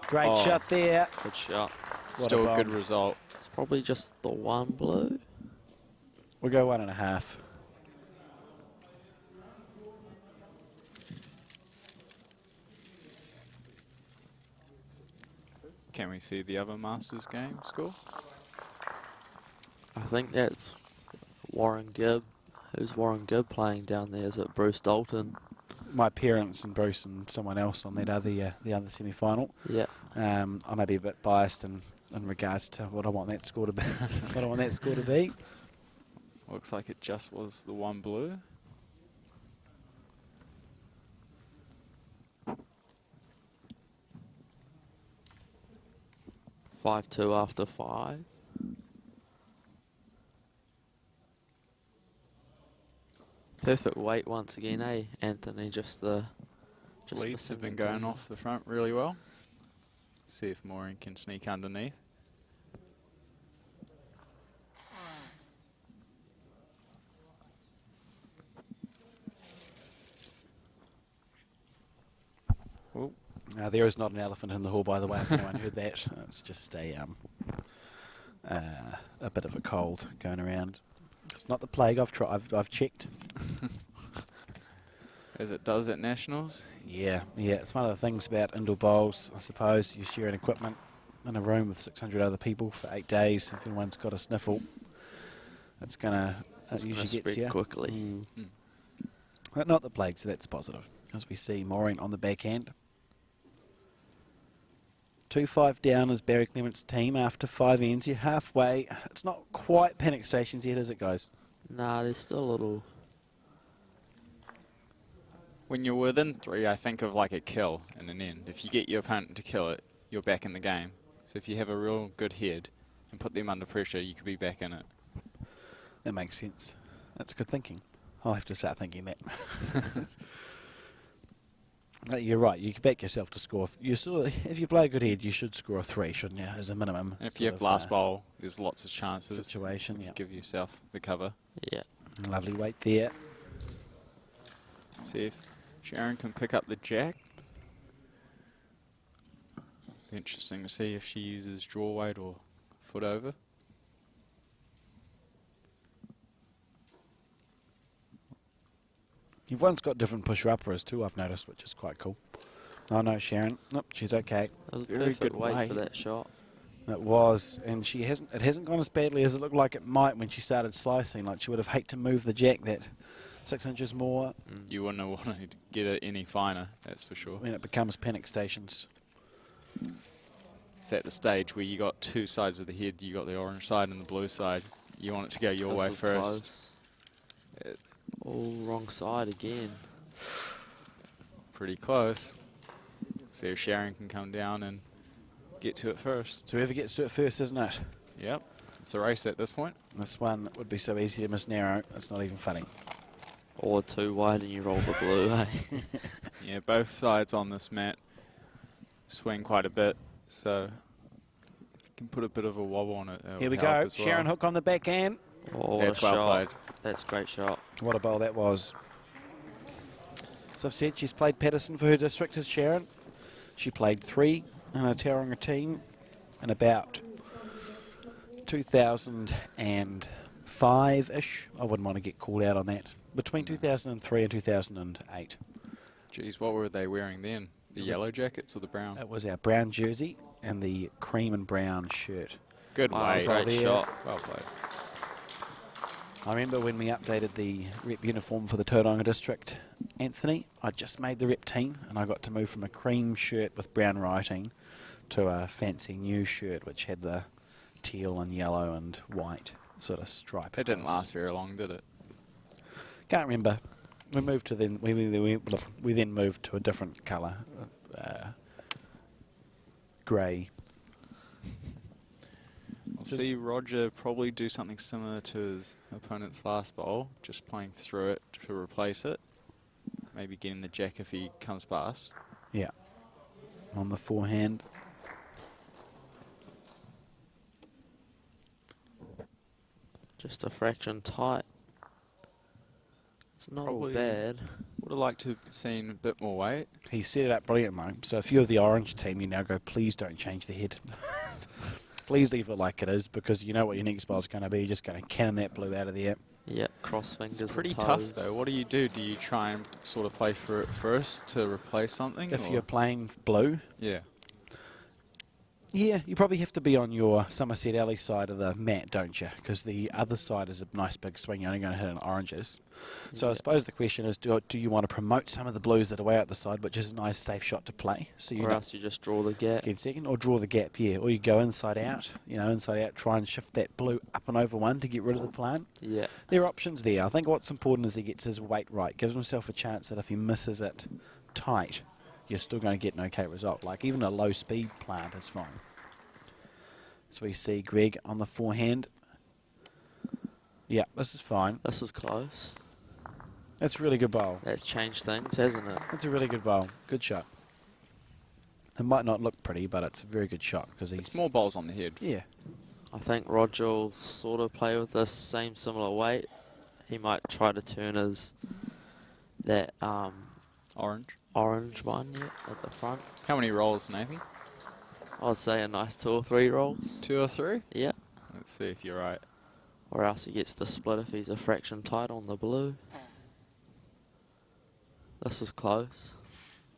Great Oh. shot there. Good shot. What Still a good bomb. result. It's probably just the one blue. We'll go 1.5. Can we see the other Masters game score? I think that's Warren Gibb. Who's Warren Gibb playing down there? Is it Bruce Dalton? My parents and Bruce and someone else on that the other semi-final. Yeah. I may be a bit biased in regards to what I want that score to be. What I want that score to be. Looks like it just was the one blue. (5-2) after 5. Perfect weight once again, eh, Anthony? Just Leads missing have been the going green. off the front really well. See if Maureen can sneak underneath. There is not an elephant in the hall, by the way, if anyone heard that. It's just a bit of a cold going around. It's not the plague. I've checked. As it does at Nationals. Yeah. It's one of the things about indoor bowls, I suppose. You're sharing equipment in a room with 600 other people for 8 days. If anyone's got a sniffle, it's gonna. It usually gets you quickly. But not the plague, so that's positive. As we see Maureen on the backhand. 2-5 down is Barry Clement's team after 5 ends. You're halfway. It's not quite panic stations yet, is it, guys? Nah, there's still a little. When you're within 3, I think of like a kill in an end. If you get your opponent to kill it, you're back in the game. So if you have a real good head and put them under pressure, you could be back in it. That makes sense. That's good thinking. I'll have to start thinking that. You're right. You can back yourself to score. If you play a good head, you should score a 3, shouldn't you, as a minimum? And if you have last bowl, there's lots of chances. Situation, if you give yourself the cover. Yeah. Lovely weight there. See if Sharon can pick up the jack. Be interesting to see if she uses draw weight or foot over. Everyone's got different pusher-uppers too, I've noticed, which is quite cool. Oh no, Sharon. Nope, she's okay. That was a Very perfect good weight weight for that shot. It was, and it hasn't gone as badly as it looked like it might when she started slicing. Like she would have hated to move the jack that 6 inches more. You wouldn't have wanted to get it any finer, that's for sure. When it becomes panic stations. It's at the stage where you got 2 sides of the head. You got the orange side and the blue side. You want it to go your way This was first. close. It's All wrong side again. pretty close. See if Sharon can come down and get to it first. So whoever gets to it first, isn't it? Yep. It's a race at this point. This one would be so easy to miss narrow. It's not even funny. Or 2 wide and you roll the blue, eh? Yeah, both sides on this mat swing quite a bit, so you can put a bit of a wobble on it. Here we go. Sharon Hook on the backhand. Oh, what That's a well shot. played. That's a great shot. What a bowl that was. As I've said, she's played Patterson for her district as Sharon. She played 3 in a Tauranga team in about 2005-ish. I wouldn't want to get called out on that. Between 2003 and 2008. Geez, what were they wearing then? The yellow jackets or the brown? It was our brown jersey and the cream and brown shirt. Good Wow, weight. great shot. Well played. I remember when we updated the rep uniform for the Tauranga district, Anthony, I just made the rep team and I got to move from a cream shirt with brown writing to a fancy new shirt which had the teal and yellow and white sort of stripe. It didn't across. last very long, did it? Can't remember. We moved to then we then moved to a different colour, grey. I'll see Roger probably do something similar to his opponent's last bowl, just playing through it to replace it. Maybe getting the jack if he comes past. Yeah, on the forehand. Just a fraction tight. It's not all Probably bad. Would have liked to have seen a bit more weight. He set it up brilliant though. So if you're the orange team, you now go, please don't change the head. Please leave it like it is because you know what your next bowl's going to be. You're just going to cannon that blue out of the air. Yeah, cross fingers. It's pretty and tough toes. though. What do? Do you try and sort of play for it first to replace something? If or? you're playing blue, Yeah. yeah, you probably have to be on your Summerset Alley side of the mat, don't you? Because the other side is a nice big swing. You're only going to hit in oranges. So I Yeah. suppose the question is, do you want to promote some of the blues that are way out the side, which is a nice safe shot to play? So you Or don't else you just draw the gap. get second, or draw the gap, yeah. Or you go inside out, inside out, try and shift that blue up and over one to get rid of the plant. Yeah. There are options there. I think what's important is he gets his weight right, gives himself a chance that if he misses it tight, you're still going to get an okay result. Like even a low speed plant is fine. So we see Greg on the forehand. Yeah, this is fine. This is close. That's a really good bowl. That's changed things, hasn't it? That's a really good bowl. Good shot. It might not look pretty, but it's a very good shot because he's... Small balls on the head. Yeah. I think Roger will sort of play with this same similar weight. He might try to turn his that Orange. orange one yet at the front. How many rolls, Nathan? I'd say a nice 2 or 3 rolls. 2 or 3? Yeah. Let's see if you're right. Or else he gets the split if he's a fraction tight on the blue. This is close.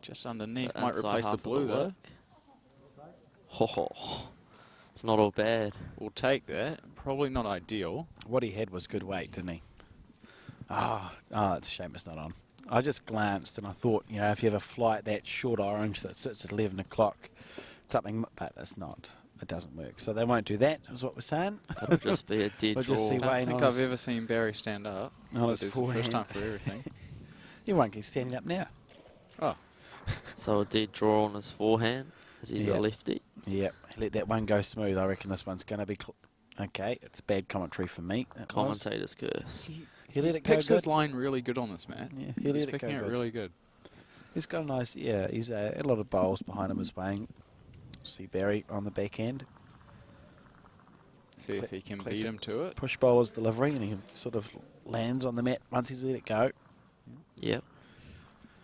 Just underneath. The Might inside replace the half of blue, though. work. Oh, it's not all bad. We'll take that. Probably not ideal. What he had was good weight, didn't he? Oh, it's a shame it's not on. I just glanced and I thought, you know, if you have a flight that short orange that sits at 11 o'clock, something, but it's not. It doesn't work. So they won't do that, is what we're saying. It'll just be a dead We'll draw. just see I don't Wayne think on I've his- ever seen Barry stand up. on But his it's the first forehand. time for everything. Everyone keeps standing up now. Oh, So a dead draw on his forehand, as he's Yeah. a lefty. Yep, let that one go smooth. I reckon this one's going to be... okay, it's bad commentary for me. It was. Commentator's curse. He let it go picks his good. line really good on this, man. Yeah, he let He's it picking go it good. really good. He's got a nice... yeah, he's a lot of bowls behind him as playing. See Barry on the back end. See if he can beat classic him to it. Push bowler's delivery, and he sort of lands on the mat once he's let it go. Yep.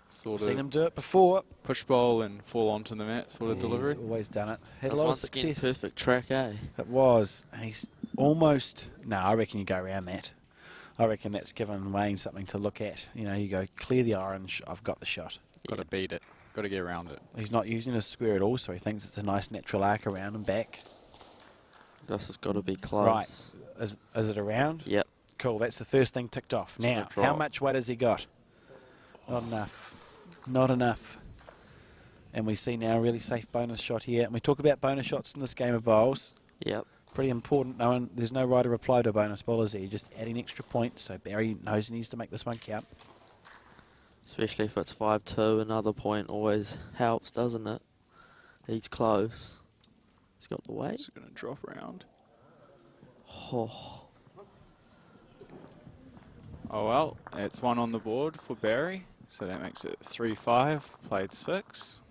Sort Seen of him do it before. push bowl and fall onto the mat sort of Yeah, delivery. He's always done it. Had a That's lot of once again success. perfect track, eh? It was. And he's almost... no, I reckon you go around that. I reckon that's given Wayne something to look at. You know, you go, clear the orange, I've got the shot. Got to beat it. Got to get around it. He's not using his square at all, so he thinks it's a nice natural arc around and back. This has got to be close. Right. Is it around? Yep. Cool, that's the first thing ticked off. It's gonna Now, how drop. much weight has he got? Not enough. Not enough. And we see now a really safe bonus shot here. And we talk about bonus shots in this game of bowls. Yep. Pretty important. There's no right or reply to a bonus bowl, is there? You're just adding extra points, so Barry knows he needs to make this one count. Especially if it's 5-2, another point always helps, doesn't it? He's close. He's got the weight. It's going to drop around. Oh. Oh well, it's one on the board for Barry. So that makes it 3-5. Played 6.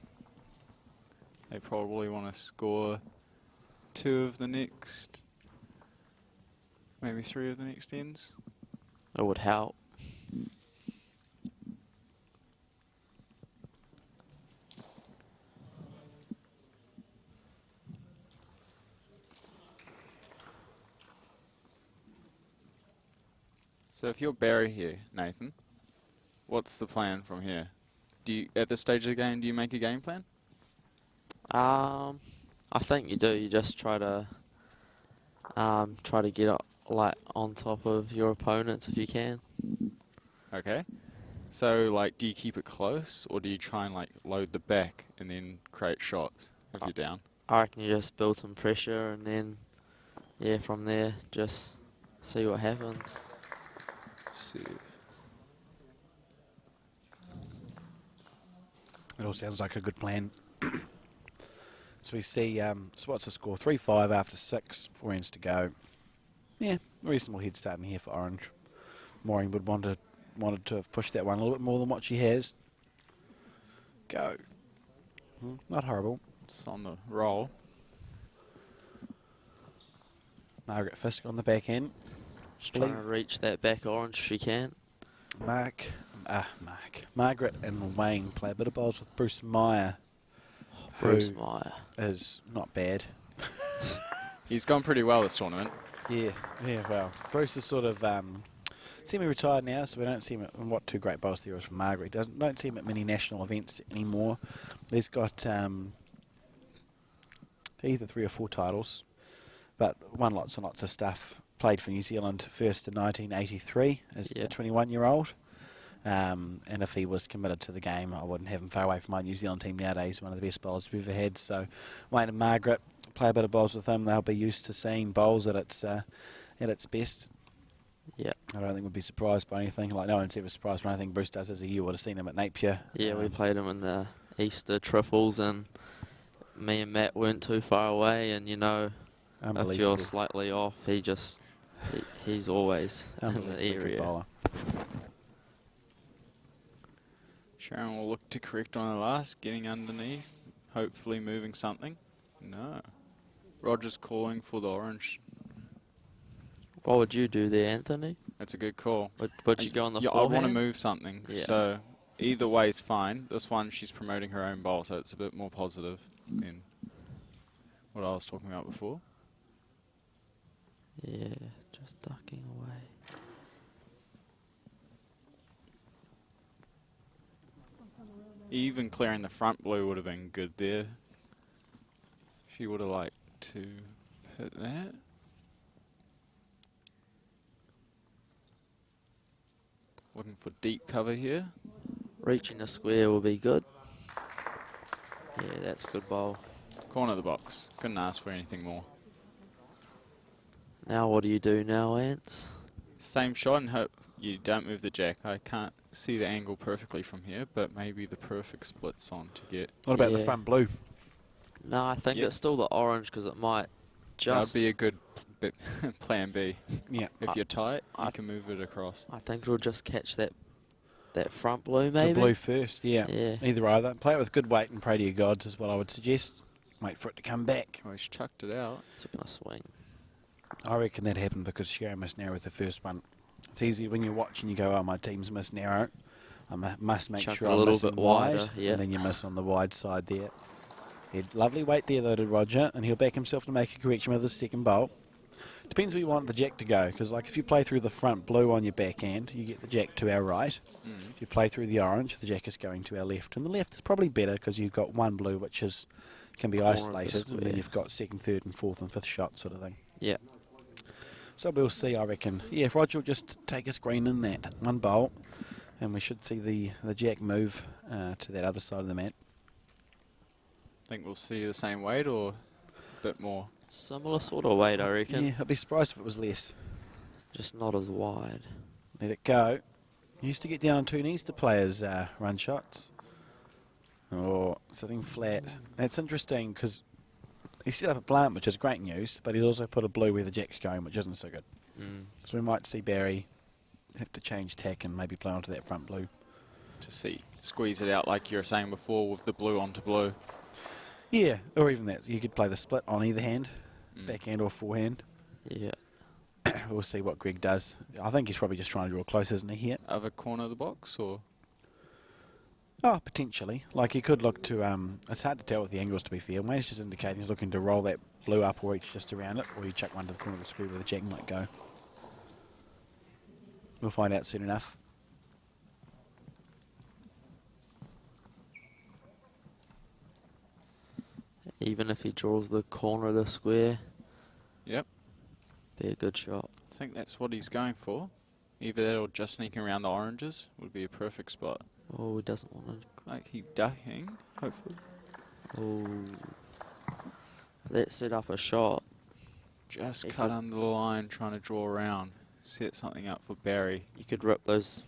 They probably want to score 2 of the next, maybe 3 of the next ends. It would help. So if you're Barry here, Nathan, what's the plan from here? Do you, at this stage of the game, do you make a game plan? I think you do. You just try to get up, like on top of your opponents if you can. Okay. So like, do you keep it close, or do you try and like load the back and then create shots if you're down? I reckon you just build some pressure and then, yeah, from there just see what happens. See. It all sounds like a good plan. So we see, so what's the score? 3-5 after 6, 4 ends to go. Yeah, reasonable head start in here for Orange. Mooring would wanted to have pushed that one a little bit more than what she has. Go. Not horrible. It's on the roll. Margaret Fisk on the back end. Just trying to reach that back orange if she can. Margaret and Wayne play a bit of bowls with Bruce Meyer. Bruce who Meyer. is not bad. He's gone pretty well this tournament. Yeah, well, Bruce is sort of semi-retired now, so we don't see him in what 2 great bowls there is from Margaret. Don't see him at many national events anymore. He's got either 3 or 4 titles, but won lots and lots of stuff. Played for New Zealand first in 1983 as a 21-year-old. And if he was committed to the game, I wouldn't have him far away from my New Zealand team nowadays. One of the best bowlers we've ever had. So Wayne and Margaret play a bit of bowls with him. They'll be used to seeing bowls at its best. Yeah. I don't think we'd be surprised by anything. Like no one's ever surprised by anything Bruce does as a year. Would have seen him at Napier. Yeah, we played him in the Easter triples, and me and Matt weren't too far away. And you know, if you're slightly off, he's always in the area. Bowler. Sharon will look to correct on the last, getting underneath, hopefully moving something. No. Roger's calling for the orange. What would you do there, Anthony? That's a good call. Would you go on the I want to forehand? move something, Yeah. so either way is fine. This one, she's promoting her own bowl, so it's a bit more positive than what I was talking about before. Yeah, just ducking away. Even clearing the front blue would have been good there. She would have liked to hit that. Looking for deep cover here. Reaching a square will be good. Yeah, that's a good bowl. Corner of the box. Couldn't ask for anything more. Now what do you do now, Ants? Same shot and hope you don't move the jack. I can't see the angle perfectly from here, but maybe the perfect split's on to get. What about the front blue? No, I think it's still the orange because it might just... That'd be a good plan B. Yeah. If you're tight, you can move it across. I think it'll just catch that front blue, maybe. The blue first, yeah. Yeah. Either either. Play it with good weight and pray to your gods is what I would suggest. Wait for it to come back. Oh, he's chucked it out. It's going to swing. I reckon that happened because Sharon missed narrow with the first one. It's easy when you're watching, you go, oh, my team's missed narrow. I must make Chuck sure a I'm little missing bit wide. wider, yeah. And then you miss on the wide side there. He had lovely weight there, though, did Roger, and he'll back himself to make a correction with his second bowl. Depends where you want the jack to go, because like if you play through the front blue on your backhand, you get the jack to our right. If you play through the orange, the jack is going to our left. And the left is probably better because you've got one blue which can be isolated, and then you've got second, third and fourth and fifth shot sort of thing. Yeah. So we'll see, I reckon. Yeah, Roger will just take his green in that one bowl, and we should see the jack move to that other side of the mat. Think we'll see the same weight or a bit more? Similar sort of weight, I reckon. Yeah, I'd be surprised if it was less. Just not as wide. Let it go. He used to get down on two knees to players run shots. Or sitting flat. That's interesting because he set up a plant, which is great news, but he's also put a blue where the jack's going, which isn't so good. So we might see Barry have to change tack and maybe play onto that front blue. To squeeze it out like you were saying before with the blue onto blue. Yeah, or even that. You could play the split on either hand, backhand or forehand. Yeah. We'll see what Greg does. I think he's probably just trying to draw close, isn't he, here? Other corner of the box, or? Oh, potentially. Like, he could look to... it's hard to tell with the angles, to be fair. Wayne's just indicating he's looking to roll that blue up or reach just around it, or you chuck one to the corner of the square where the jack might go. We'll find out soon enough. Even if he draws the corner of the square. Yep. Be a good shot. I think that's what he's going for. Either that or just sneaking around the oranges would be a perfect spot. Oh, he doesn't want to. Like he's ducking, hopefully. Oh. Let's set up a shot. Just cut under the line, trying to draw around. Set something up for Barry. You could rip those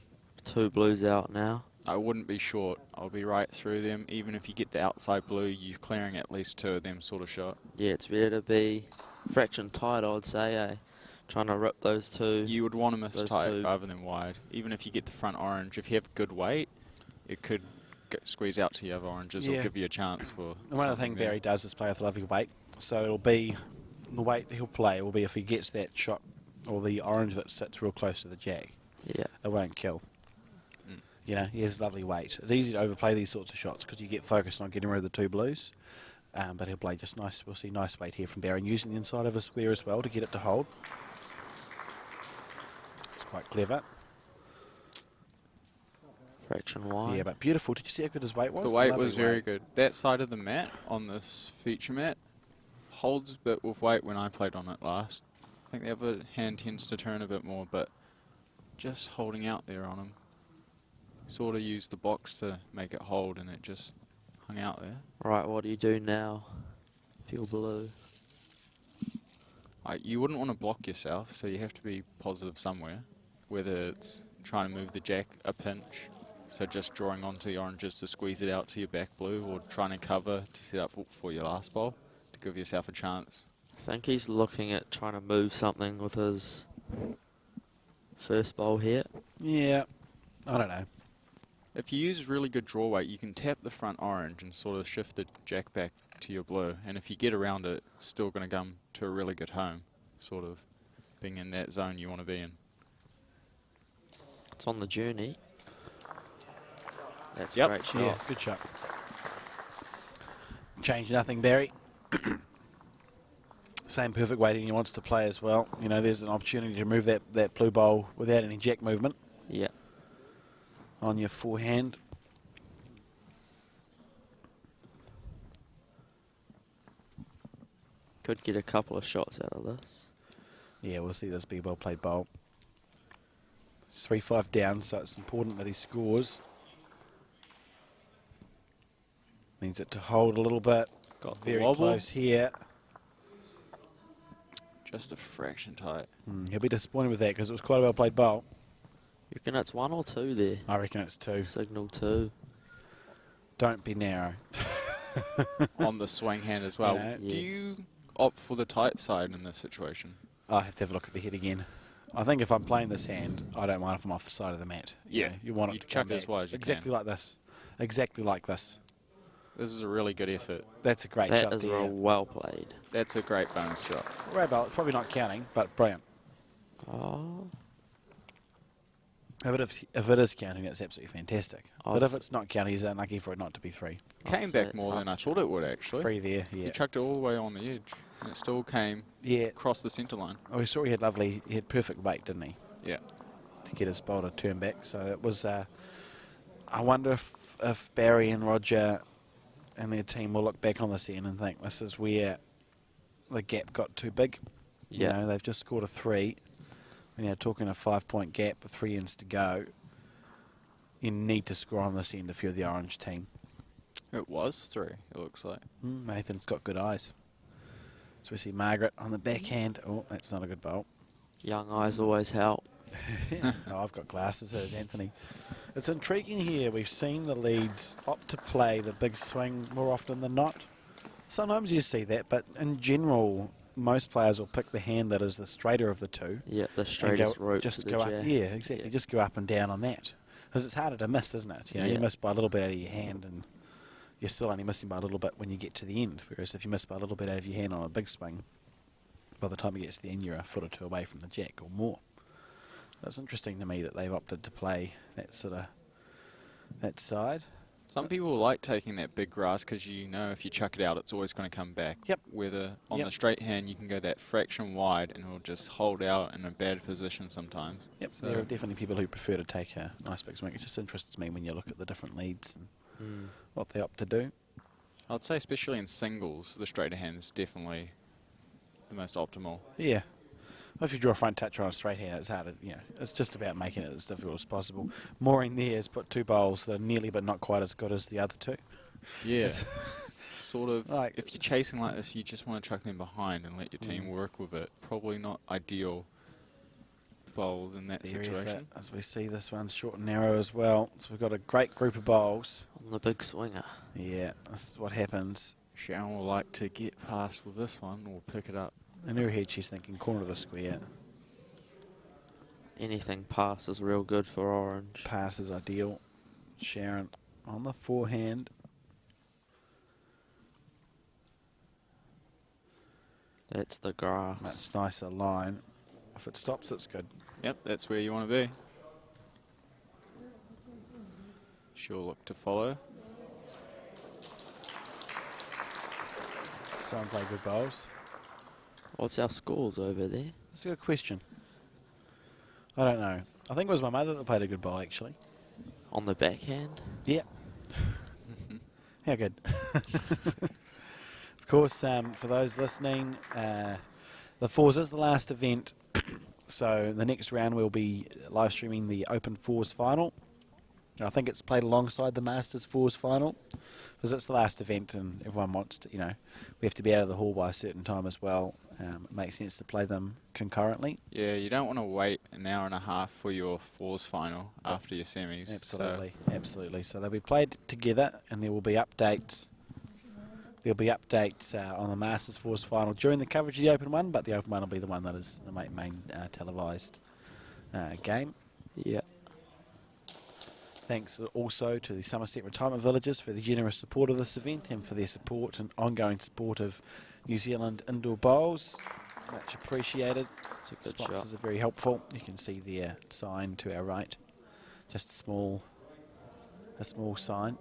two blues out now. I wouldn't be short. I'll be right through them. Even if you get the outside blue, you're clearing at least two of them sort of shot. Yeah, it's better to be fraction tight, I'd say, eh? Trying to rip those two. You would want to miss tight rather than wide. Even if you get the front orange, if you have good weight, it could squeeze out to the other oranges or give you a chance for. One of the things Barry does is play with lovely weight. So it'll be the weight he'll play will be if he gets that shot or the orange that sits real close to the jack. Yeah. It won't kill. You know, he has lovely weight. It's easy to overplay these sorts of shots because you get focused on getting rid of the two blues. But he'll play just nice. We'll see nice weight here from Barry, and using the inside of a square as well to get it to hold. It's quite clever. Fraction wide. Yeah, but beautiful. Did you see how good his weight was? The weight was very good. That side of the mat on this feature mat holds a bit with weight when I played on it last. I think the other hand tends to turn a bit more, but just holding out there on him. Sort of used the box to make it hold, and it just hung out there. Right, what do you do now? Feel blue. You wouldn't want to block yourself, so you have to be positive somewhere. Whether it's trying to move the jack a pinch, so just drawing onto the oranges to squeeze it out to your back blue, or trying to cover to set up for your last bowl to give yourself a chance. I think he's looking at trying to move something with his first bowl here. Yeah, I don't know. If you use really good draw weight, you can tap the front orange and sort of shift the jack back to your blue. And if you get around it, it's still going to come to a really good home, sort of being in that zone you want to be in. It's on the journey. That's a great shot. Yeah, good shot. Change nothing, Barry. Same perfect weighting he wants to play as well. You know, there's an opportunity to move that blue bowl without any jack movement. Yeah. On your forehand. Could get a couple of shots out of this. Yeah, we'll see this be well played bowl. It's 3-5 down, so it's important that he scores. Needs it to hold a little bit. Got very wobble. close here. Just a fraction tight. He'll be disappointed with that because it was quite a well played bowl. You reckon it's 1 or 2 there? I reckon it's 2. Signal 2. Don't be narrow. On the swing hand as well. You know, Do you opt for the tight side in this situation? I'll have to have a look at the head again. I think if I'm playing this hand, I don't mind if I'm off the side of the mat. Yeah. You want it You to chuck come it as back. wide as you Exactly can. like this. Exactly like this. This is a really good effort. That's a great That shot is there. well played. That's a great bonus shot. Great bowl. It's probably not counting, but brilliant. Oh. If it is counting, it's absolutely fantastic. Oh, But if it's- it's not counting, he's unlucky for it not to be 3. Came say back it's more half than I a thought it would actually. 3 there, yeah. He chucked it all the way on the edge. And it still came Yeah. across the centre line. Oh, we saw he had perfect weight, didn't he? Yeah. To get his bowl to turn back. So it was, I wonder if Barry and Roger and their team will look back on this end and think this is where the gap got too big. You Yeah. know, they've just scored a 3. When you're talking a 5-point gap with 3 ends to go, you need to score on this end if you're the orange team. It was 3, it looks like. Nathan's got good eyes. So we see Margaret on the backhand. Oh, that's not a good bowl. Young eyes always help. Oh, I've got glasses, so does Anthony. It's intriguing here. We've seen the leads opt to play the big swing more often than not. Sometimes you see that, but in general, most players will pick the hand that is the straighter of the two. Yeah, the and straightest go, route just to the go up. jack. Yeah, exactly. Yeah. Just go up and down on that. Because it's harder to miss, isn't it? You know, you Yeah. miss by a little bit out of your hand, and you're still only missing by a little bit when you get to the end. Whereas if you miss by a little bit out of your hand on a big swing, by the time you get to the end, you're a foot or two away from the jack or more. That's interesting to me that they've opted to play that that side. Some people like taking that big grass because you know if you chuck it out, it's always going to come back. Yep. Whether on Yep. the straight hand, you can go that fraction wide and it'll just hold out in a bad position sometimes. Yep, So there are definitely people who prefer to take a nice big swing. It just interests me when you look at the different leads and what they opt to do. I'd say especially in singles, the straighter hand is definitely the most optimal. Yeah. If you draw a front touch on a straight hand, it's hard. It's just about making it as difficult as possible. Maureen there has put 2 bowls that are nearly but not quite as good as the other 2. Yeah. Sort of, Like- if you're chasing like this, you just want to chuck them behind and let your team work with it. Probably not ideal bowls in that Very situation. fit, as we see, this one's short and narrow as well. So we've got a great group of bowls. On the big swinger. Yeah, this is what happens. Sharon will like to get past with this one or pick it up. In her head, she's thinking corner of the square. Anything past is real good for orange. Pass is ideal. Sharon on the forehand. That's the grass. Much nicer line. If it stops, it's good. Yep, that's where you want to be. She'll look to follow. Someone play good bowls. What's our scores over there? That's a good question. I don't know. I think it was my mother that played a good bowl, actually. On the backhand? Yeah. How good. Of course, for those listening, the Fours is the last event. So the next round we'll be live streaming the Open Fours final. I think it's played alongside the Masters Fours final because it's the last event and everyone wants to, we have to be out of the hall by a certain time as well. It makes sense to play them concurrently. Yeah, you don't want to wait an hour and a half for your fours final after your semis. Absolutely, absolutely. So they'll be played together and there will be updates. There'll be updates on the Masters Fours final during the coverage of the Open one, but the Open one will be the one that is the main televised game. Yeah. Thanks also to the Summerset Retirement Villages for the generous support of this event and for their support and ongoing support of New Zealand indoor bowls. Much appreciated. It's a good Sponsors shot. are very helpful. You can see their sign to our right. Just a small a small sign.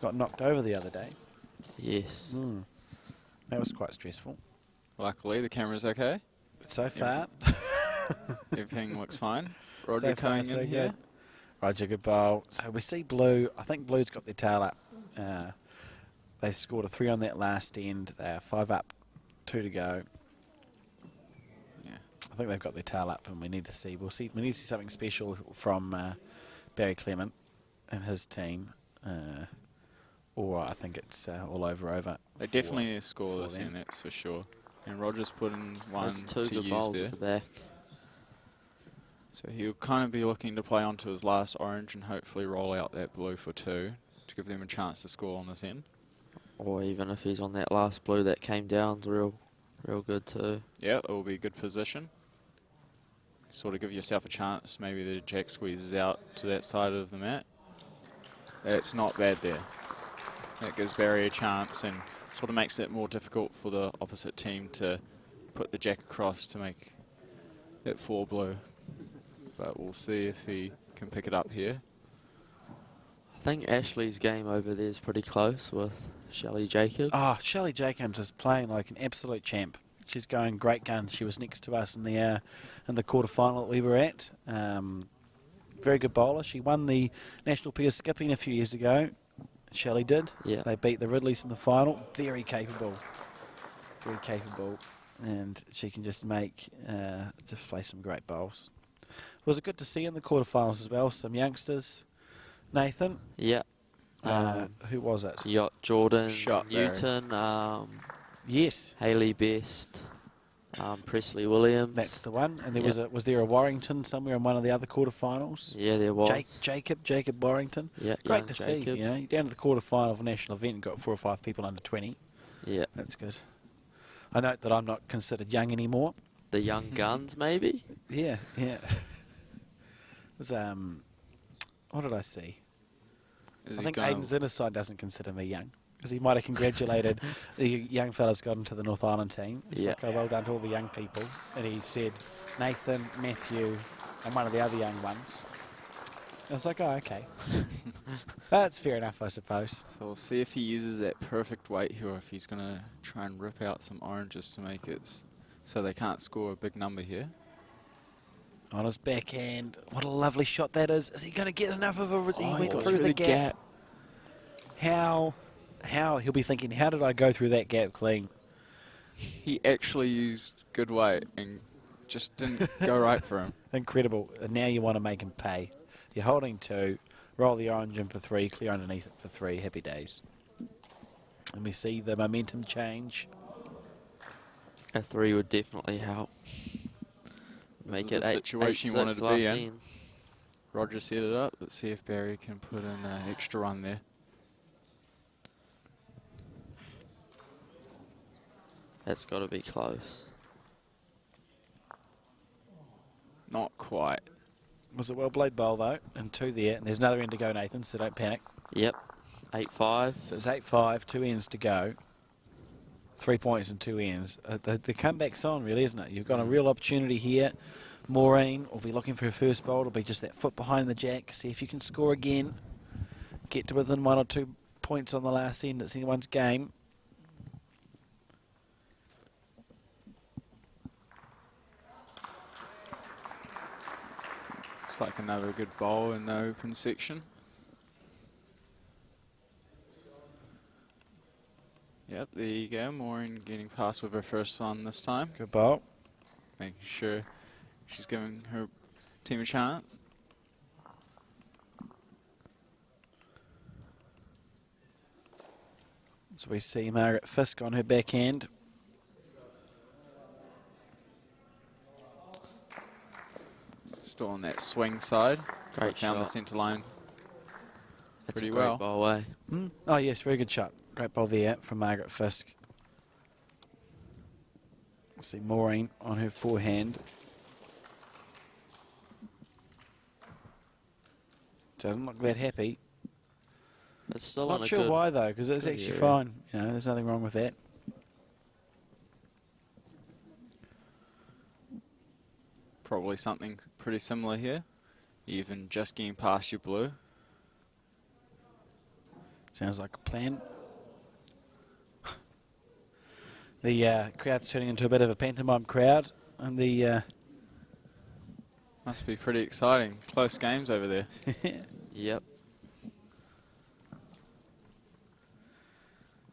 Got knocked over the other day. Yes. That was quite stressful. Luckily, the camera's okay. So far. Everything looks fine. Roger So far, coming so in here. good. Roger, good bowl. So we see Blue. I think Blue's got their tail up. They scored a 3 on that last end. They are 5 up, 2 to go. Yeah. I think they've got their tail up, and we need to see. We need to see something special from Barry Clement and his team. Or I think it's all over. They definitely need to score this in, that's for sure. And Roger's put in one There's two to good use bowls there. at the back. So he'll kind of be looking to play onto his last orange and hopefully roll out that blue for 2 to give them a chance to score on this end. Or even if he's on that last blue that came down, real good too. Yeah, it will be a good position. Sort of give yourself a chance. Maybe the jack squeezes out to that side of the mat. That's not bad there. That gives Barry a chance and sort of makes it more difficult for the opposite team to put the jack across to make it 4 blue. But we'll see if he can pick it up here. I think Ashley's game over there is pretty close with Shelley Jacobs. Shelley Jacobs is playing like an absolute champ. She's going great guns. She was next to us in the quarterfinal that we were at. Very good bowler. She won the National Peer Skipping a few years ago. Shelley did. Yeah. They beat the Ridleys in the final. Very capable. And she can just play some great bowls. Was it good to see in the quarterfinals as well? Some youngsters. Nathan. Yeah. Who was it? Yacht Jordan, Shot Newton, Yes. Hayley Best, Presley Williams. That's the one. And there was there a Warrington somewhere in one of the other quarterfinals? Yeah, there was. Jacob Warrington. Yeah, Great to see. Jacob. You know, you're down to the quarterfinal of a national event and got 4 or 5 people under 20. Yeah. That's good. I note that I'm not considered young anymore. The young guns, maybe? Yeah. It was what did I see? I think Aiden's inner side doesn't consider me young because he might have congratulated the young fellas got into the North Island team. He's like, oh, well done to all the young people. And he said Nathan, Matthew, and one of the other young ones. I was like, oh, okay. That's fair enough, I suppose. So we'll see if he uses that perfect weight here or if he's going to try and rip out some oranges to make it so they can't score a big number here. On his backhand. What a lovely shot that is. Is he going to get enough of a... He went got through the gap. How he'll be thinking, how did I go through that gap clean? He actually used good weight and just didn't go right for him. Incredible. And now you want to make him pay. You're holding 2, roll the orange in for 3, clear underneath it for 3. Happy days. And we see the momentum change. A 3 would definitely help. Make it the 8, situation 8, you wanted 6 to be last in. Roger set it up. Let's see if Barry can put in an extra run there. That's got to be close. Not quite. Was a well-played bowl, though, and 2 there. And there's another end to go, Nathan, so don't panic. Yep. 8-5. So it's 8-5, 2 ends to go. 3 points and 2 ends. The comeback's on, really, isn't it? You've got a real opportunity here. Maureen will be looking for her first bowl. It'll be just that foot behind the jack. See if you can score again. Get to within 1 or 2 points on the last end. It's anyone's game. Looks like another good bowl in the open section. Yep, there you go. Maureen getting past with her first one this time. Good bowl. Making sure she's giving her team a chance. So we see Margaret Fisk on her backhand. Still on that swing side. Great Found shot. the centre line That's pretty a great well. bowl, eh? Oh, yes, very good shot. Great ball there from Margaret Fisk. See Maureen on her forehand. Doesn't look that happy. It's still Not on a sure good, why, though, because it's good actually area. fine. You know, there's nothing wrong with that. Probably something pretty similar here. even just getting past your blue. Sounds like a plan. The crowd's turning into a bit of a pantomime crowd, and the must be pretty exciting. Close games over there. Yep.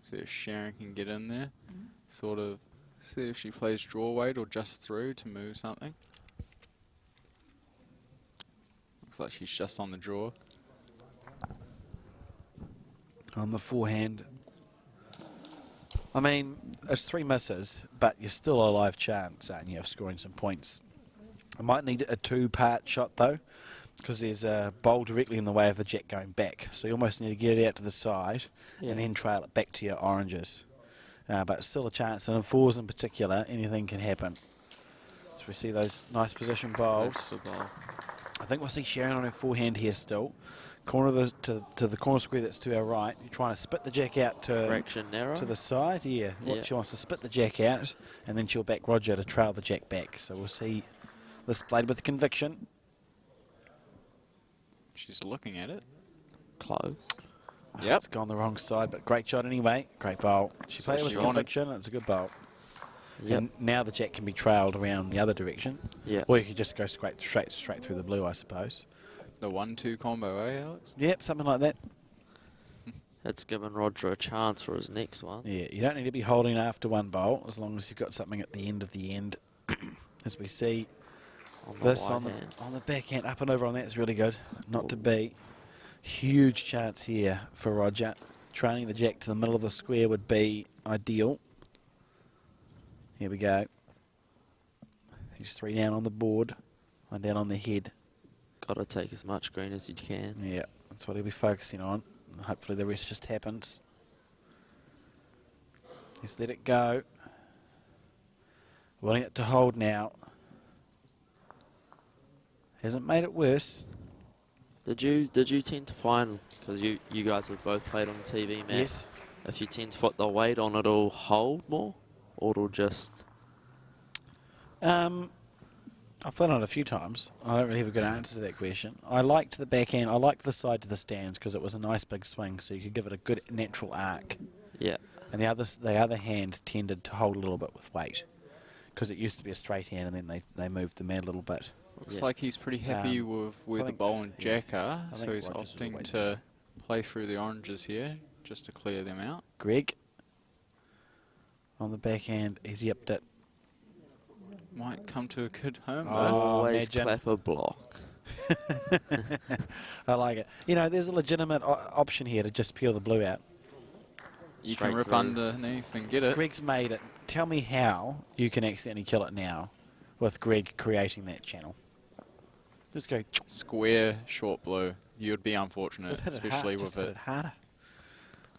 See if Sharon can get in there. Sort of see if she plays draw weight or just through to move something. Looks like she's just on the draw. on the forehand. I mean, it's 3 misses, but you're still a live chance, aren't you, of scoring some points. I might need a 2-part shot, though, because there's a bowl directly in the way of the jack going back. So you almost need to get it out to the side and then trail it back to your oranges. But still a chance, and in 4s in particular, anything can happen. So we see those nice position bowls. I think we'll see Sharon on her forehand here still. Corner to the corner square that's to our right. You're trying to spit the jack out to the side. Yeah, she wants to spit the jack out, and then she'll back Roger to trail the jack back. So we'll see this played with conviction. She's looking at it. Close. Yep. It's gone the wrong side, but great shot anyway. Great bowl. She played it with conviction, and it's a good bowl. Yep. And now the jack can be trailed around the other direction. Yes. Or you could just go straight through the blue, I suppose. The 1-2 combo, eh, Alex? Yep, something like that. It's given Roger a chance for his next one. Yeah, you don't need to be holding after one bowl as long as you've got something at the end of the end. As we see this on the backhand, up and over on that is really good. Not to beat. Huge chance here for Roger. Trailing the jack to the middle of the square would be ideal. Here we go. He's 3 down on the board. 1 down on the head. Got to take as much green as you can. Yeah, that's what he'll be focusing on. Hopefully the rest just happens. Just let it go. Wanting it to hold now. Hasn't made it worse. Did you tend to find, because you guys have both played on the TV, Matt, yes, if you tend to put the weight on, it'll hold more, or it'll just... I've played on it a few times. I don't really have a good answer to that question. I liked the backhand. I liked the side to the stands because it was a nice big swing, so you could give it a good natural arc. Yeah. And the other hand tended to hold a little bit with weight because it used to be a straight hand, and then they moved the mat a little bit. Looks like he's pretty happy with where the bowl and jack are, so he's opting to play through the oranges here just to clear them out. Greg on the backhand, he's yipped it. Might come to a good home. Always clap a block. I like it. You know, there's a legitimate option here to just peel the blue out. You can rip underneath and get it. Greg's made it. Tell me how you can accidentally kill it now with Greg creating that channel. Just go square short blue. You'd be unfortunate, especially with it harder.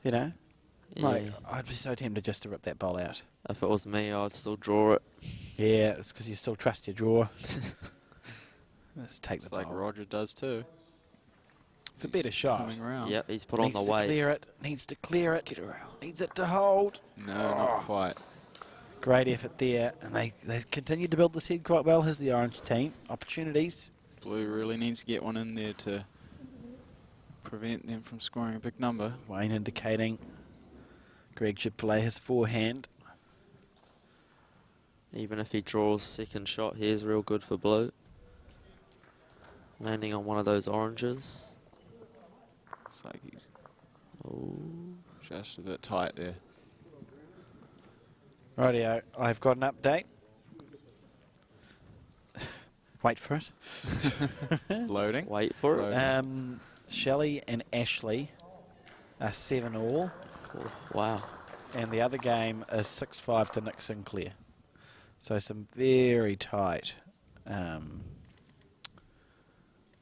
You know, like I'd be so tempted just to rip that bowl out. If it was me, I'd still draw it. Yeah, it's because you still trust your draw. Let's take the bowl. Like Roger does too. It's a better shot. Yep, he's put on the weight. Needs to clear it. Needs to clear it. Get around. Needs it to hold. No, not quite. Great effort there, and they continued to build this head quite well. Here's the orange team. Opportunities. Blue really needs to get one in there to prevent them from scoring a big number. Wayne indicating Greg should play his forehand. Even if he draws second shot, here's real good for blue. Landing on one of those oranges. Looks like he's just a bit tight there. Rightio, I've got an update. Wait for it. Loading. Wait for it. Shelley and Ashley are 7-all. Oh, wow. And the other game is 6-5 to Nick Sinclair. So some very tight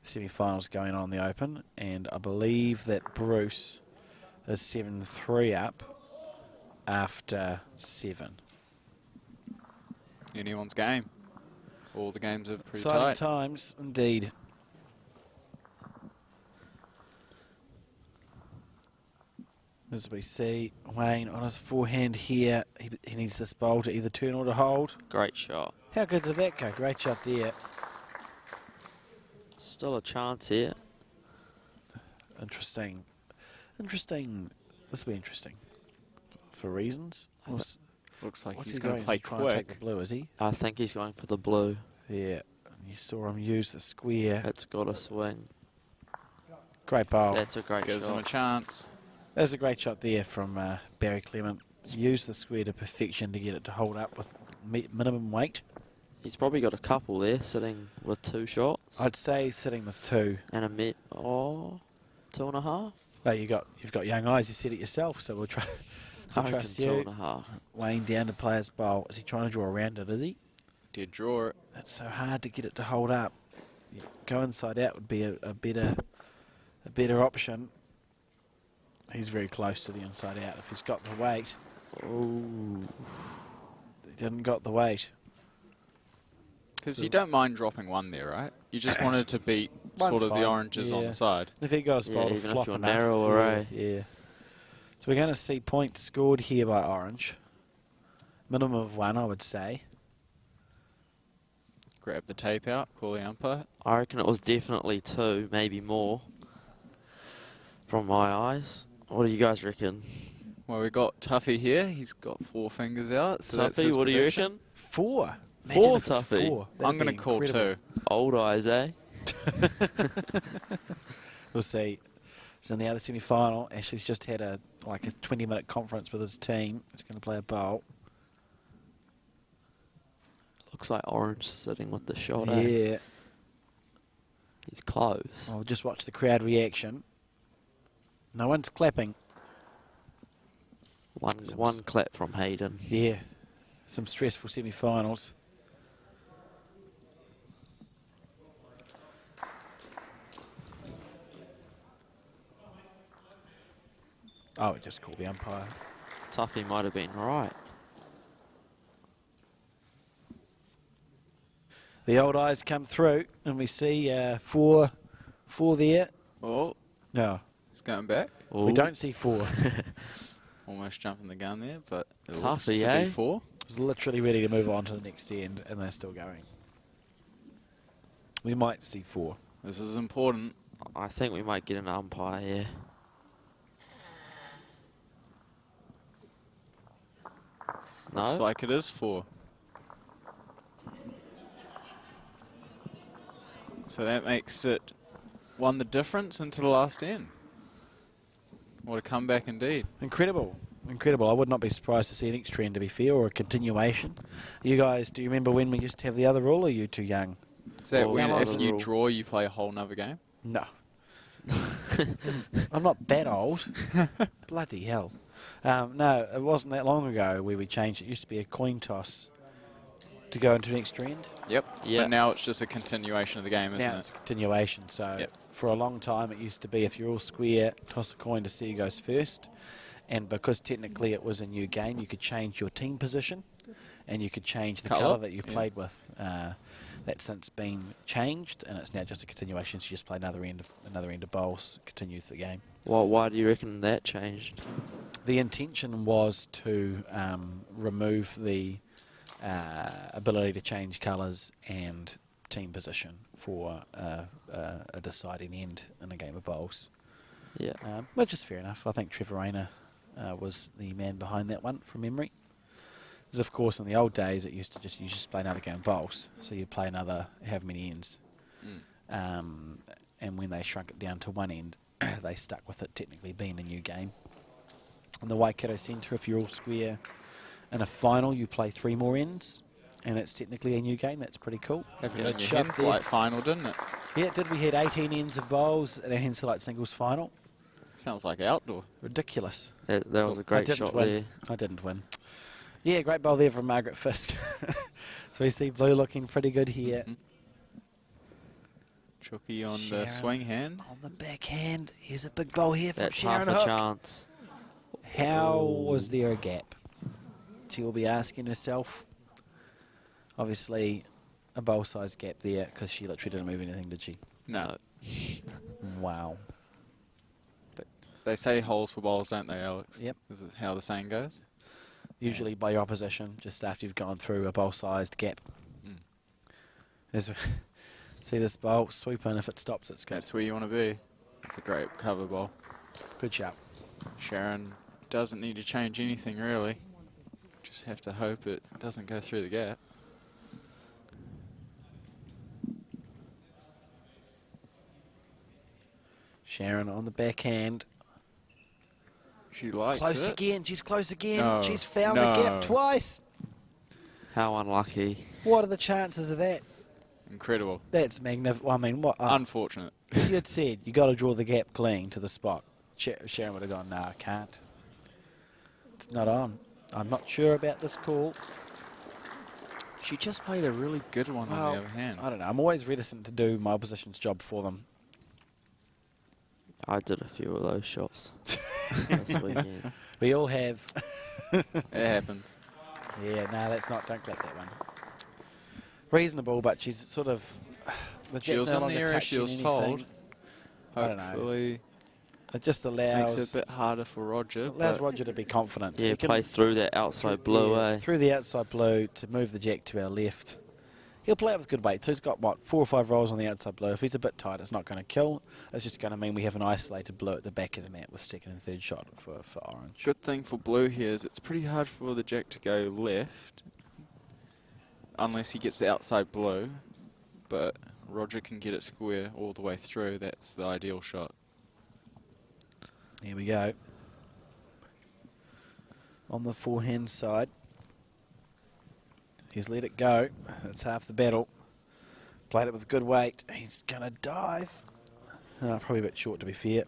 semi-finals going on in the Open, and I believe that Bruce is 7-3 up after 7. Anyone's game. All the games are pretty Exciting tight. times, indeed. As we see Wayne on his forehand here, he needs this bowl to either turn or to hold. Great shot. How good did that go? Great shot there. Still a chance here. Interesting. This will be interesting. For reasons. Looks like What's he's he going to play try and take the quick. blue, is he? I think he's going for the blue. Yeah. You saw him use the square. It's got a swing. Great bowl. That's a great Gives him a shot. chance. There's a great shot there from Barry Clement. Use the square to perfection to get it to hold up with minimum weight. He's probably got a couple there, sitting with 2 shots. I'd say sitting with 2. And a 2.5. Oh, you've got young eyes. You said it yourself, so we'll try. I We'll trust reckon you. 2.5. Weighing down to player's bowl. Is he trying to draw around it? Is he? Did draw it. It's so hard to get it to hold up. Go inside out would be a better option. He's very close to the inside out. If he's got the weight. Ooh. He didn't got the weight. Because you don't mind dropping 1 there, right? You just wanted to beat One's sort of fine, the oranges on yeah. the side. If he goes bowl to even flop if you're enough, narrow array. yeah. So we're going to see points scored here by orange. Minimum of 1, I would say. Grab the tape out, call the umpire. I reckon it was definitely 2, maybe more. From my eyes. What do you guys reckon? Well, we got Tuffy here. He's got 4 fingers out. So that's Tuffy, his what do you prediction. reckon? 4. 4, if it's a Tuffy. 4. I'm That'd going to be call incredible. 2. Old eyes, eh? We'll see. So in the other semi-final, Ashley's just had a 20-minute conference with his team. He's going to play a bowl. Looks like orange sitting with the shot, eh? Yeah. He's close. I'll just watch the crowd reaction. No one's clapping. One clap from Hayden. Yeah. Some stressful semi-finals. Oh, we just called the umpire. Tuffy might have been right. The old eyes come through, and we see 4 there. Oh, No, he's going back. we Ooh. don't see 4. Almost jumping the gun there, but it looks Tuffy, to eh? be 4. Was literally ready to move on to the next end, and they're still going. We might see 4. This is important. I think we might get an umpire here. Looks No? like it is 4. So that makes it 1 the difference into the last end. What a comeback indeed. Incredible. Incredible. I would not be surprised to see an next trend, to be fair, or a continuation. You guys, do you remember when we used to have the other rule, or are you too young? Is that Well, when yeah, if the you rule. draw, you play a whole nother game? No. I'm not that old. Bloody hell. No, it wasn't that long ago where we changed. It used to be a coin toss to go into the next trend. Yep. Yeah. But now it's just a continuation of the game, isn't Now it? it's a continuation. So Yep. for a long time it used to be if you're all square, toss a coin to see who goes first. And because technically it was a new game, you could change your team position and you could change the Colour, colour that you yeah. played with. That's since been changed, and it's now just a continuation. So you just play another end of bowls, continue the game. Well, why do you reckon that changed? The intention was to remove the ability to change colours and team position for a deciding end in a game of bowls. Yeah. Which is fair enough. I think Trevor Rayner was the man behind that one from memory. Because of course in the old days it used to you just play another game of bowls, so you play another however many ends. And when they shrunk it down to 1 end, they stuck with it technically being a new game. In the Waikato Centre, if you're all square in a final, you play 3 more ends, and it's technically a new game. That's pretty cool. Happened Good in your shot Hens there. Light final, didn't it? Yeah, it did. We had 18 ends of bowls at our Hens Light singles final. Sounds like outdoor. Ridiculous. That was a I great didn't shot win. there. I didn't win. Yeah, great bowl there from Margaret Fisk. So we see blue looking pretty good here. Chucky on Sharon the swing hand. on the backhand. Here's a big bowl here from That's Sharon half a Hook. chance. How was there a gap? She will be asking herself. Obviously, a bowl-sized gap there because she literally didn't move anything, did she? No. Wow. They say holes for bowls, don't they, Alex? Yep. This is how the saying goes. Usually by your opposition, just after you've gone through a bowl-sized gap. Mm. There's See this bowl, swoop in. If it stops, it's good. That's where you want to be. It's a great cover ball. Good shot. Sharon doesn't need to change anything, really. Just have to hope it doesn't go through the gap. Sharon on the backhand. She likes Close it. again. She's close again. No, She's found the gap twice. How unlucky. What are the chances of that? Incredible. That's magnificent. I mean, what? Unfortunate. If you had said you got to draw the gap clean to the spot, Sharon would have gone, no, I can't. It's not on. I'm not sure about this call. She just played a really good one on the other hand. I don't know. I'm always reticent to do my opposition's job for them. I did a few of those shots this weekend. We all have. It happens. Yeah, no, that's not. Don't clap that one. Reasonable, but she's sort of. She was in the area she was told. I don't know. Hopefully it just allows. makes it a bit harder for Roger. It allows Roger to be confident. Yeah, He can play through that outside blue, yeah, eh? through the outside blue to move the jack to our left. He'll play it with good weight. So he's got, what, 4 or 5 rolls on the outside blue. If he's a bit tight, it's not going to kill. It's just going to mean we have an isolated blue at the back of the mat with second and third shot for orange. Good thing for blue here is it's pretty hard for the jack to go left unless he gets the outside blue, but Roger can get it square all the way through. That's the ideal shot. Here we go. On the forehand side. He's let it go. That's half the battle. Played it with good weight. He's going to dive. Probably a bit short, to be fair.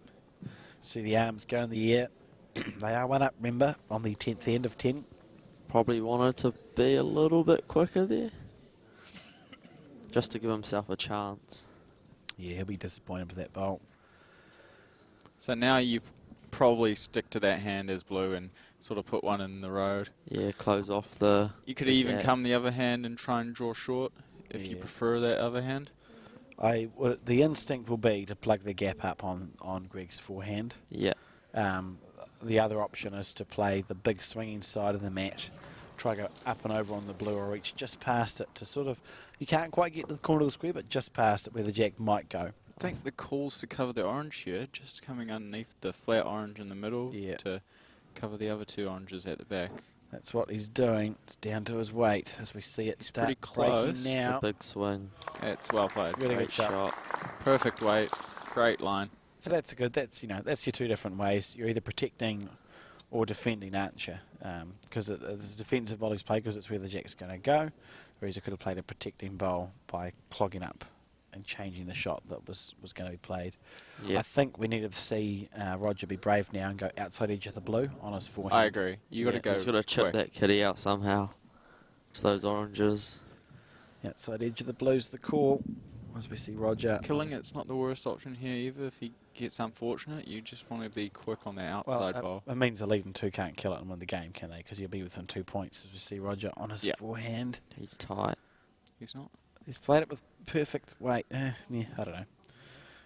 See the arms go in the air. They are one up, remember, on the 10th end of 10. Probably wanted to be a little bit quicker there, just to give himself a chance. Yeah, he'll be disappointed with that bowl. So now you probably stick to that hand as blue and sort of put one in the road. Yeah, close off the... You could even come the other hand and try and draw short if you prefer that other hand. The instinct will be to plug the gap up on Greg's forehand. Yeah. The other option is to play the big swinging side of the mat, try to go up and over on the blue or reach just past it to sort of, you can't quite get to the corner of the square, but just past it where the jack might go. I think the call's to cover the orange here, just coming underneath the flat orange in the middle to cover the other 2 oranges at the back. That's what he's doing. It's down to his weight as we see it start pretty close. breaking now. The big swing. It's well played. Really Great good shot. Perfect weight. Great line. So that's good. That's your 2 different ways. You're either protecting or defending, aren't you? Because it's a defensive volley's play because it's where the jack's going to go. Whereas you could have played a protecting bowl by clogging up and changing the shot that was going to be played. Yep. I think we need to see Roger be brave now and go outside edge of the blue on his forehand. I agree. You got to go. He's got to chip that kitty out somehow to those oranges. Outside edge of the blue's the call. As we see Roger. Killing it's not the worst option here either. If he gets unfortunate, you just want to be quick on the outside bowl. It means the leading 2 can't kill it and win the game, can they? Because he'll be within 2 points. As we see Roger on his forehand. He's tight. He's not. He's played it with perfect weight. Yeah, I don't know.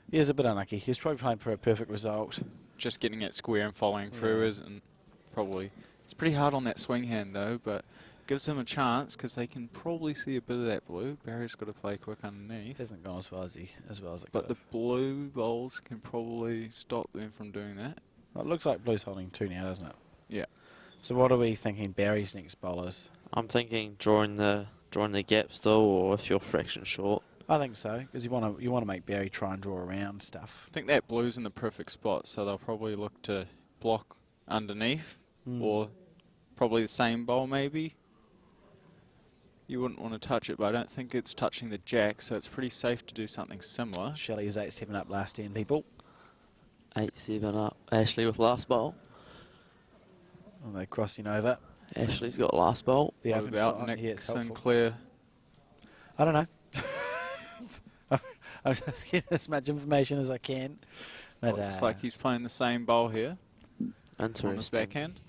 He is a bit unlucky. He's probably playing for a perfect result. Just getting it square and following through isn't probably. It's pretty hard on that swing hand though, but gives them a chance because they can probably see a bit of that blue. Barry's got to play quick underneath. Hasn't gone as well as it But could the have. blue bowls can probably stop them from doing that. Well, it looks like blue's holding 2 now, doesn't it? Yeah. So what are we thinking Barry's next bowl is? I'm thinking drawing the gap still, or if you're fraction short. I think so, because you want to make Barry try and draw around stuff. I think that blue's in the perfect spot, so they'll probably look to block underneath, or probably the same bowl maybe. You wouldn't want to touch it, but I don't think it's touching the jack, so it's pretty safe to do something similar. Shelley is 8-7 up last end, people. 8-7 up. Ashley with last bowl. And they're crossing over. Ashley's got last bowl. The What open about front, Nick yeah, it's helpful. Sinclair? I don't know. I'm just getting as much information as I can. But, Looks like he's playing the same bowl here Interesting. on his backhand.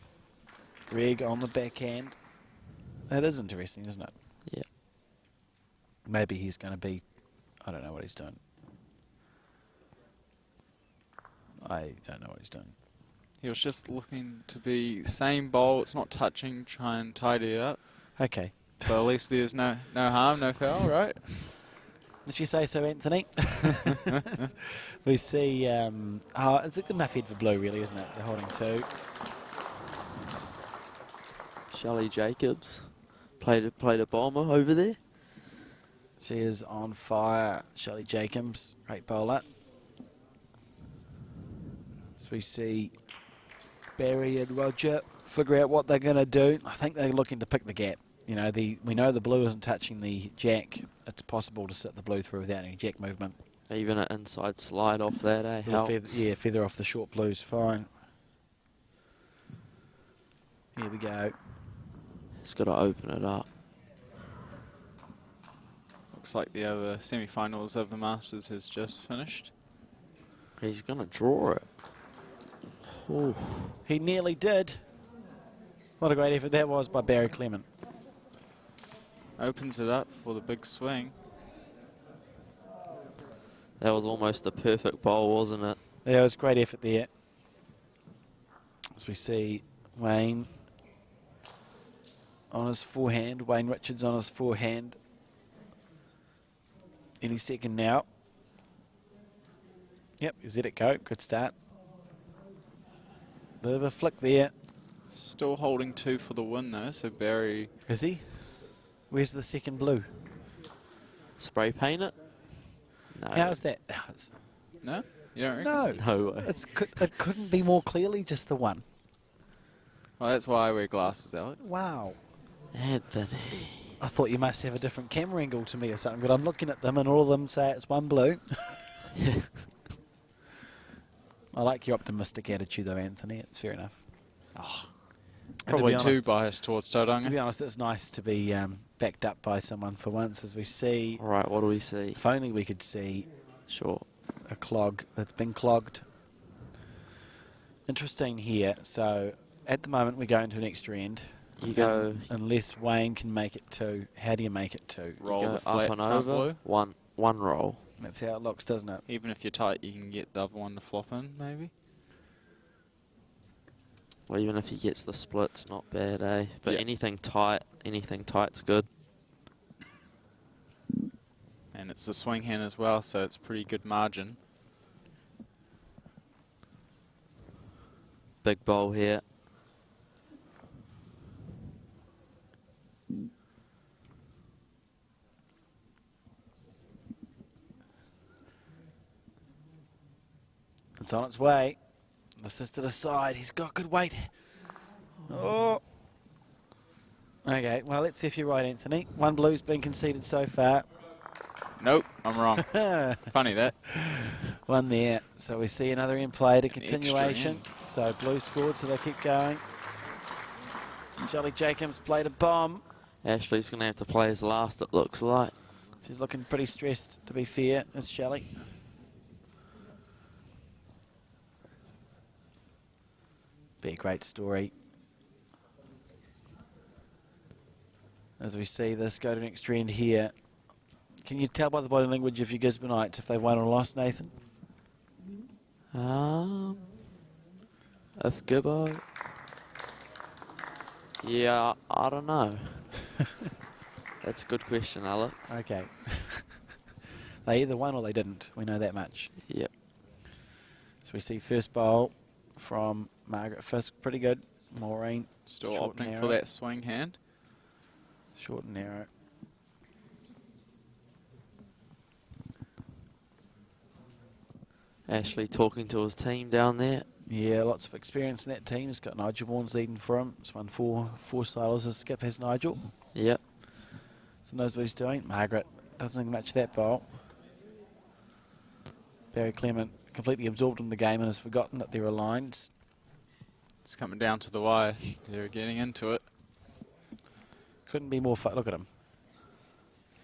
Greg on the backhand. That is interesting, isn't it? Yeah. Maybe he's going to be... I don't know what he's doing. I don't know what he's doing. He was just looking to be same bowl. It's not touching. Try and tidy it up. Okay. So at least there's no harm, no foul, right? Did you say so, Anthony? We see, it's a good enough head for blue, really, isn't it? They're holding 2. Shelley Jacobs played a bomber over there. She is on fire. Shelley Jacobs, great bowler. As we see Barry and Roger figure out what they're going to do. I think they're looking to pick the gap. You know, we know the blue isn't touching the jack. It's possible to sit the blue through without any jack movement. Even an inside slide off that, helps. Feather off the short blue's fine. Here we go. It's got to open it up. Looks like the other semi-finals of the Masters has just finished. He's going to draw it. Ooh. He nearly did. What a great effort that was by Barry Clement. Opens it up for the big swing. That was almost a perfect bowl, wasn't it? Yeah, it was a great effort there. As we see Wayne on his forehand, Wayne Richards on his forehand. Any second now. Yep, he's let it go. Good start. Bit of a flick there. Still holding 2 for the win though, so Barry... Is he? Where's the second blue? Spray paint it? No. How's that? No? You don't reckon? No. No way. It couldn't be more clearly just the one. Well, that's why I wear glasses, Alex. Wow. Anthony. I thought you must have a different camera angle to me or something, but I'm looking at them and all of them say it's one blue. I like your optimistic attitude though, Anthony. It's fair enough. Oh, probably too biased towards Tauranga. To be honest, it's nice to be backed up by someone for once, as we see. All right, what do we see? If only we could see a clog that's been clogged. Interesting here. So at the moment we go into an extra end. You go... Unless Wayne can make it 2. How do you make it 2? Roll the up flat and front over. blue. One roll. That's how it looks, doesn't it? Even if you're tight, you can get the other one to flop in, maybe. Well, even if he gets the splits, not bad, eh? But Yep. anything tight's good. And it's the swing hand as well, so it's pretty good margin. Big bowl here. It's on its way. This is to the side. He's got good weight. Oh. Okay, well, let's see if you're right, Anthony. One blue's been conceded so far. Nope, I'm wrong. Funny that. One there. So we see another in play to An continuation. extra So blue scored, so they keep going. Shelley Jacobs played a bomb. Ashley's going to have to play his last, it looks like. She's looking pretty stressed, to be fair, is Shelley. Be a great story. As we see this go to an extra end here. Can you tell by the body language of your Gisborneites if they've won or lost, Nathan? If Gibbo... Yeah, I don't know. That's a good question, Alex. Okay. They either won or they didn't. We know that much. Yep. So we see first bowl from Margaret Fisk. Pretty good. Maureen. Still short and opting narrow. for that swing hand. Short and narrow. Ashley talking to his team down there. Yeah, lots of experience in that team. He's got Nigel Warnes leading for him. He's won four stylers as skip has Nigel. Yep. So knows what he's doing. Margaret doesn't think much of that bowl. Barry Clement completely absorbed in the game and has forgotten that they're aligned. It's coming down to the wire. They're getting into it. Couldn't be more fun. Look at him.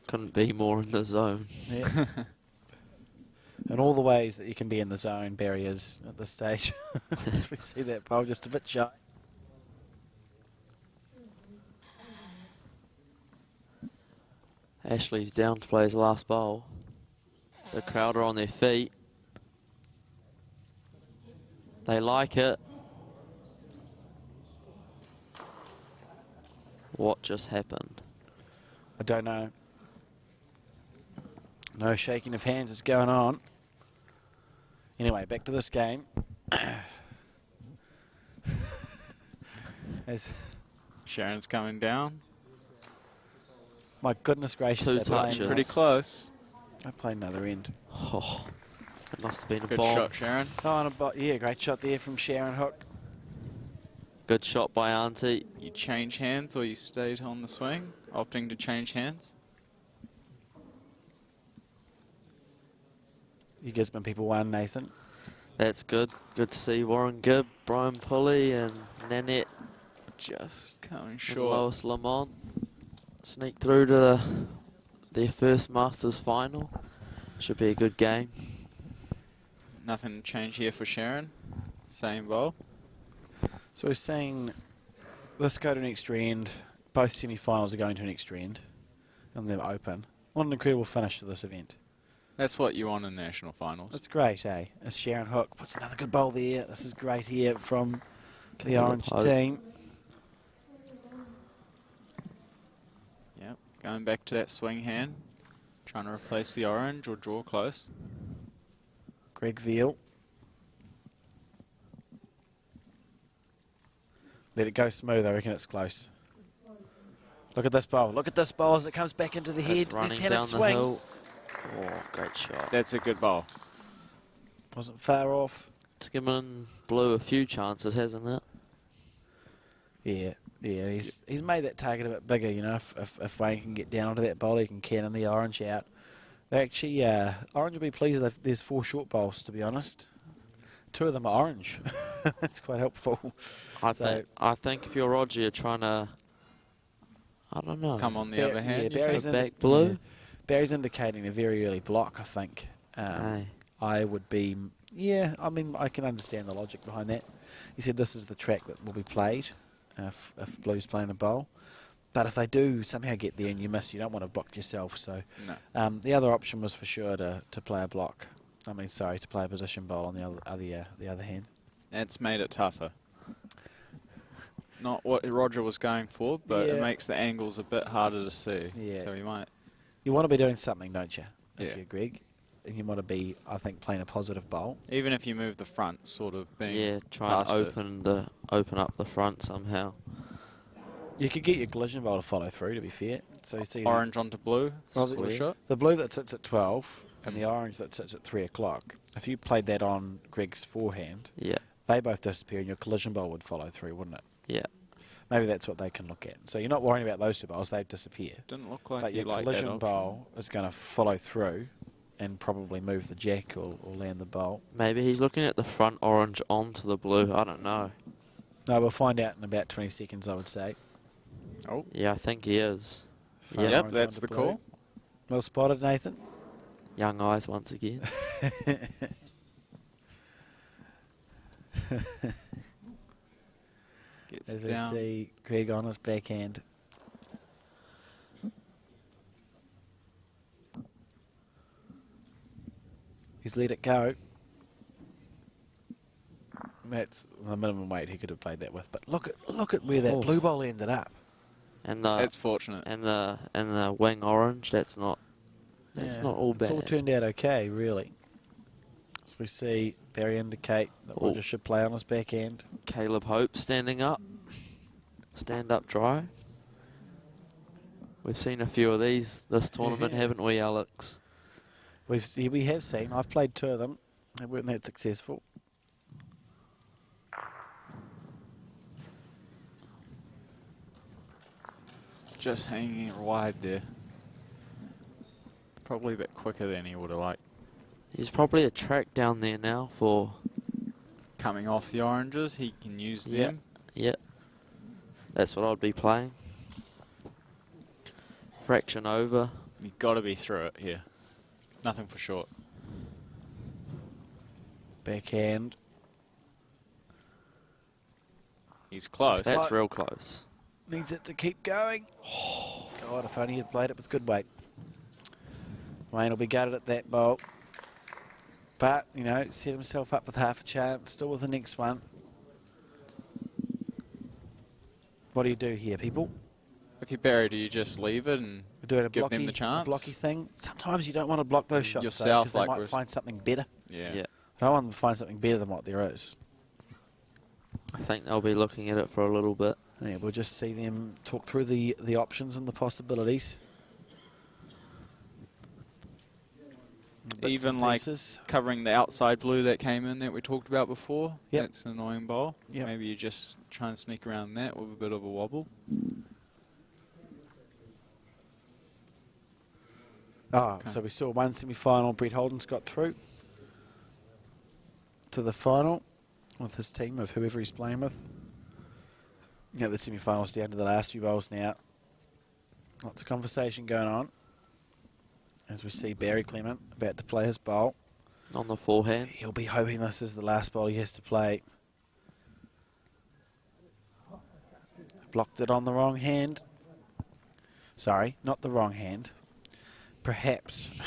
Couldn't be more in the zone. Yeah. In all the ways that you can be in the zone, Barry is at this stage. As we see that bowl just a bit shy. Ashley's down to play his last bowl. The crowd are on their feet. They like it. What just happened? I don't know. No shaking of hands is going on. Anyway, back to this game. As Sharon's coming down. my goodness gracious, Two they're playing touches. Pretty close. I played another end. Oh, it must have been a Good bomb. shot, Sharon. Oh, and yeah, great shot there from Sharon Hook. Good shot by Auntie. You change hands or you stayed on the swing, opting to change hands. You Gisborne people won, Nathan. That's good. Good to see Warren Gibb, Brian Pulley and Nanette Just coming and short. Lois Lamont sneak through to their first Masters final. Should be a good game. Nothing to change here for Sharon. Same bowl. So we're saying let's go to an extra end. Both semi-finals are going to an extra end, and they're open. What an incredible finish to this event. That's what you want in national finals. It's great, eh? As Sharon Hook puts another good bowl there. This is great here from the Orange team. Yep, going back to that swing hand. Trying to replace the orange or draw close. Greg Veal. Let it go smooth, I reckon it's close. Look at this bowl. Look at this bowl as it comes back into the head. That's running Left-handed down the swing. hill. Oh, great shot. That's a good bowl. Wasn't far off. It's given Blue a few chances, hasn't it? Yeah, yeah. He's made that target a bit bigger, you know. If Wayne can get down onto that bowl, he can cannon the orange out. They actually, Orange will be pleased that there's 4 short bowls, to be honest. 2 of them are orange. That's quite helpful. I think if you're Roger, you're trying to, I don't know. Come on the other hand, you Barry's think? Back Blue? Yeah. Barry's indicating a very early block, I think. Aye. I would be, yeah, I mean, I can understand the logic behind that. He said this is the track that will be played if Blue's playing a bowl. But if they do somehow get there and you miss, you don't want to block yourself. So No. the other option was for sure to play a block. I mean, sorry, to play a position bowl on the other hand. That's made it tougher. Not what Roger was going for, but it Yeah. makes the angles a bit harder to see. Yeah. So he might. You want to be doing something, don't you? If Yeah. you're Greg. And you want to be, I think, playing a positive bowl. Even if you move the front, sort of being Yeah, try past and it. open up the front somehow. You could get your collision bowl to follow through, to be fair. So you see Orange onto blue, sort of Probably. shot. the blue that sits at 12 and the orange that sits at 3 o'clock. If you played that on Greg's forehand, Yeah, they both disappear and your collision bowl would follow through, wouldn't it? yeah. Maybe that's what they can look at. So you're not worrying about those 2 bowls, they disappear. Didn't look like But he your liked that collision option. bowl is going to follow through and probably move the jack or land the bowl. Maybe he's looking at the front orange onto the blue. I don't know. No, we'll find out in about 20 seconds, I would say. Oh, Yeah, I think he is. Front yep, orange that's onto the blue. call. Well spotted, Nathan. Young eyes once again. Gets As I down. see Greg on his backhand. He's let it go. That's the minimum weight he could have played that with. But look at where that Oh. blue ball ended up. And That's fortunate. the wing orange, that's not all bad. It's all turned out okay, really. As we see Barry indicate that Oh. Roger should play on his backhand. Caleb Hope standing up. Stand up drive. We've seen a few of these this tournament, haven't we, Alex? We have seen. I've played 2 of them. They weren't that successful. Just hanging it wide there. Probably a bit quicker than he would have liked. There's probably a track down there now for... Coming off the oranges, he can use Yeah. them. Yeah. That's what I'd be playing. Fraction over. You've got to be through it here. Nothing for short. Backhand. He's close. That's real close. Needs it to keep going. God, if only he'd played it with good weight. Wayne will be gutted at that bowl. But, you know, set himself up with half a chance. Still with the next one. What do you do here, people? If you bury, do you just leave it and doing a give them the blocky, chance. a blocky thing. Sometimes you don't want to block those shots Yourself, because they might find something better. Yeah. I don't want them to find something better than what there is. I think they'll be looking at it for a little bit. Yeah, we'll just see them talk through the options and the possibilities. Even like covering the outside blue that came in that we talked about before. Yep. That's an annoying bowl. Yep. Maybe you just try and sneak around that with a bit of a wobble. So we saw one semi-final. Brett Holden's got through to the final with his team of whoever he's playing with. Yeah, the semi-finals down to the last few bowls now. Lots of conversation going on as we see Barry Clement about to play his bowl. On the forehand. He'll be hoping this is the last bowl he has to play. Blocked it on the wrong hand. Sorry, not the wrong hand. Perhaps.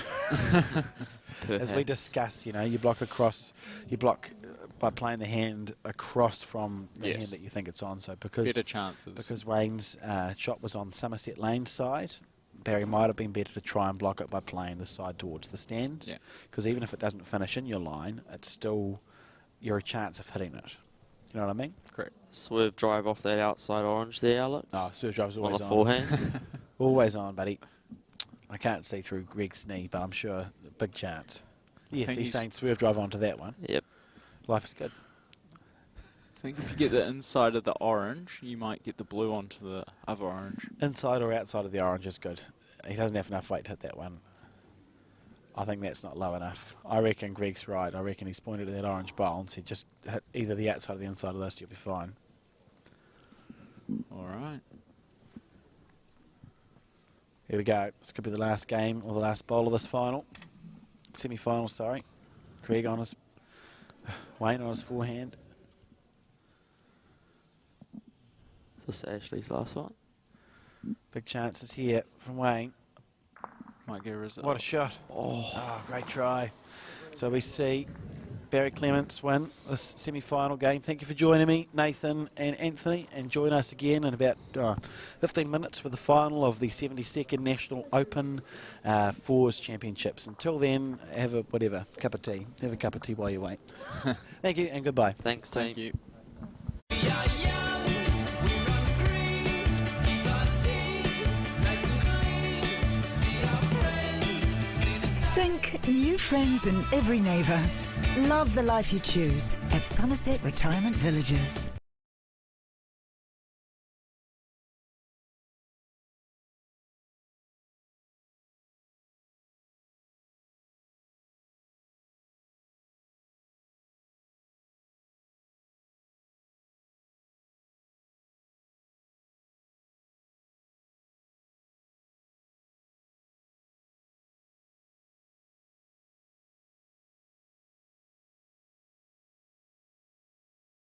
As we discussed, you know, you block by playing the hand across from the hand that you think it's on. So better chances. Because Wayne's shot was on Summerset Lane's side, Barry might have been better to try and block it by playing the side towards the stands. Because even if it doesn't finish in your line, it's still you're a chance of hitting it. You know what I mean? Correct. Swerve drive off that outside orange there, Alex. Oh, swerve drive's always on. On the forehand. Always on, buddy. I can't see through Greg's knee, but I'm sure a big chance. Yes, he's saying swerve drive onto that one. Yep. Life is good. I think if you get the inside of the orange, you might get the blue onto the other orange. Inside or outside of the orange is good. He doesn't have enough weight to hit that one. I think that's not low enough. I reckon Greg's right. I reckon he's pointed at that orange bowl and said just hit either the outside or the inside of this, you'll be fine. All right. Here we go. This could be the last game or the last bowl of this final. Semi-final, sorry. Craig on his... Wayne on his forehand. This is Ashley's last one. Big chances here from Wayne. Might get a result. What a shot. Oh, great try. So we see Barry Clements win this semi-final game. Thank you for joining me, Nathan and Anthony, and join us again in about 15 minutes for the final of the 72nd National Open Fours Championships. Until then, have a cup of tea. Have a cup of tea while you wait. Thank you and goodbye. Thanks, team. Thank you. Think new friends in every neighbour. Love the life you choose at Summerset Retirement Villages.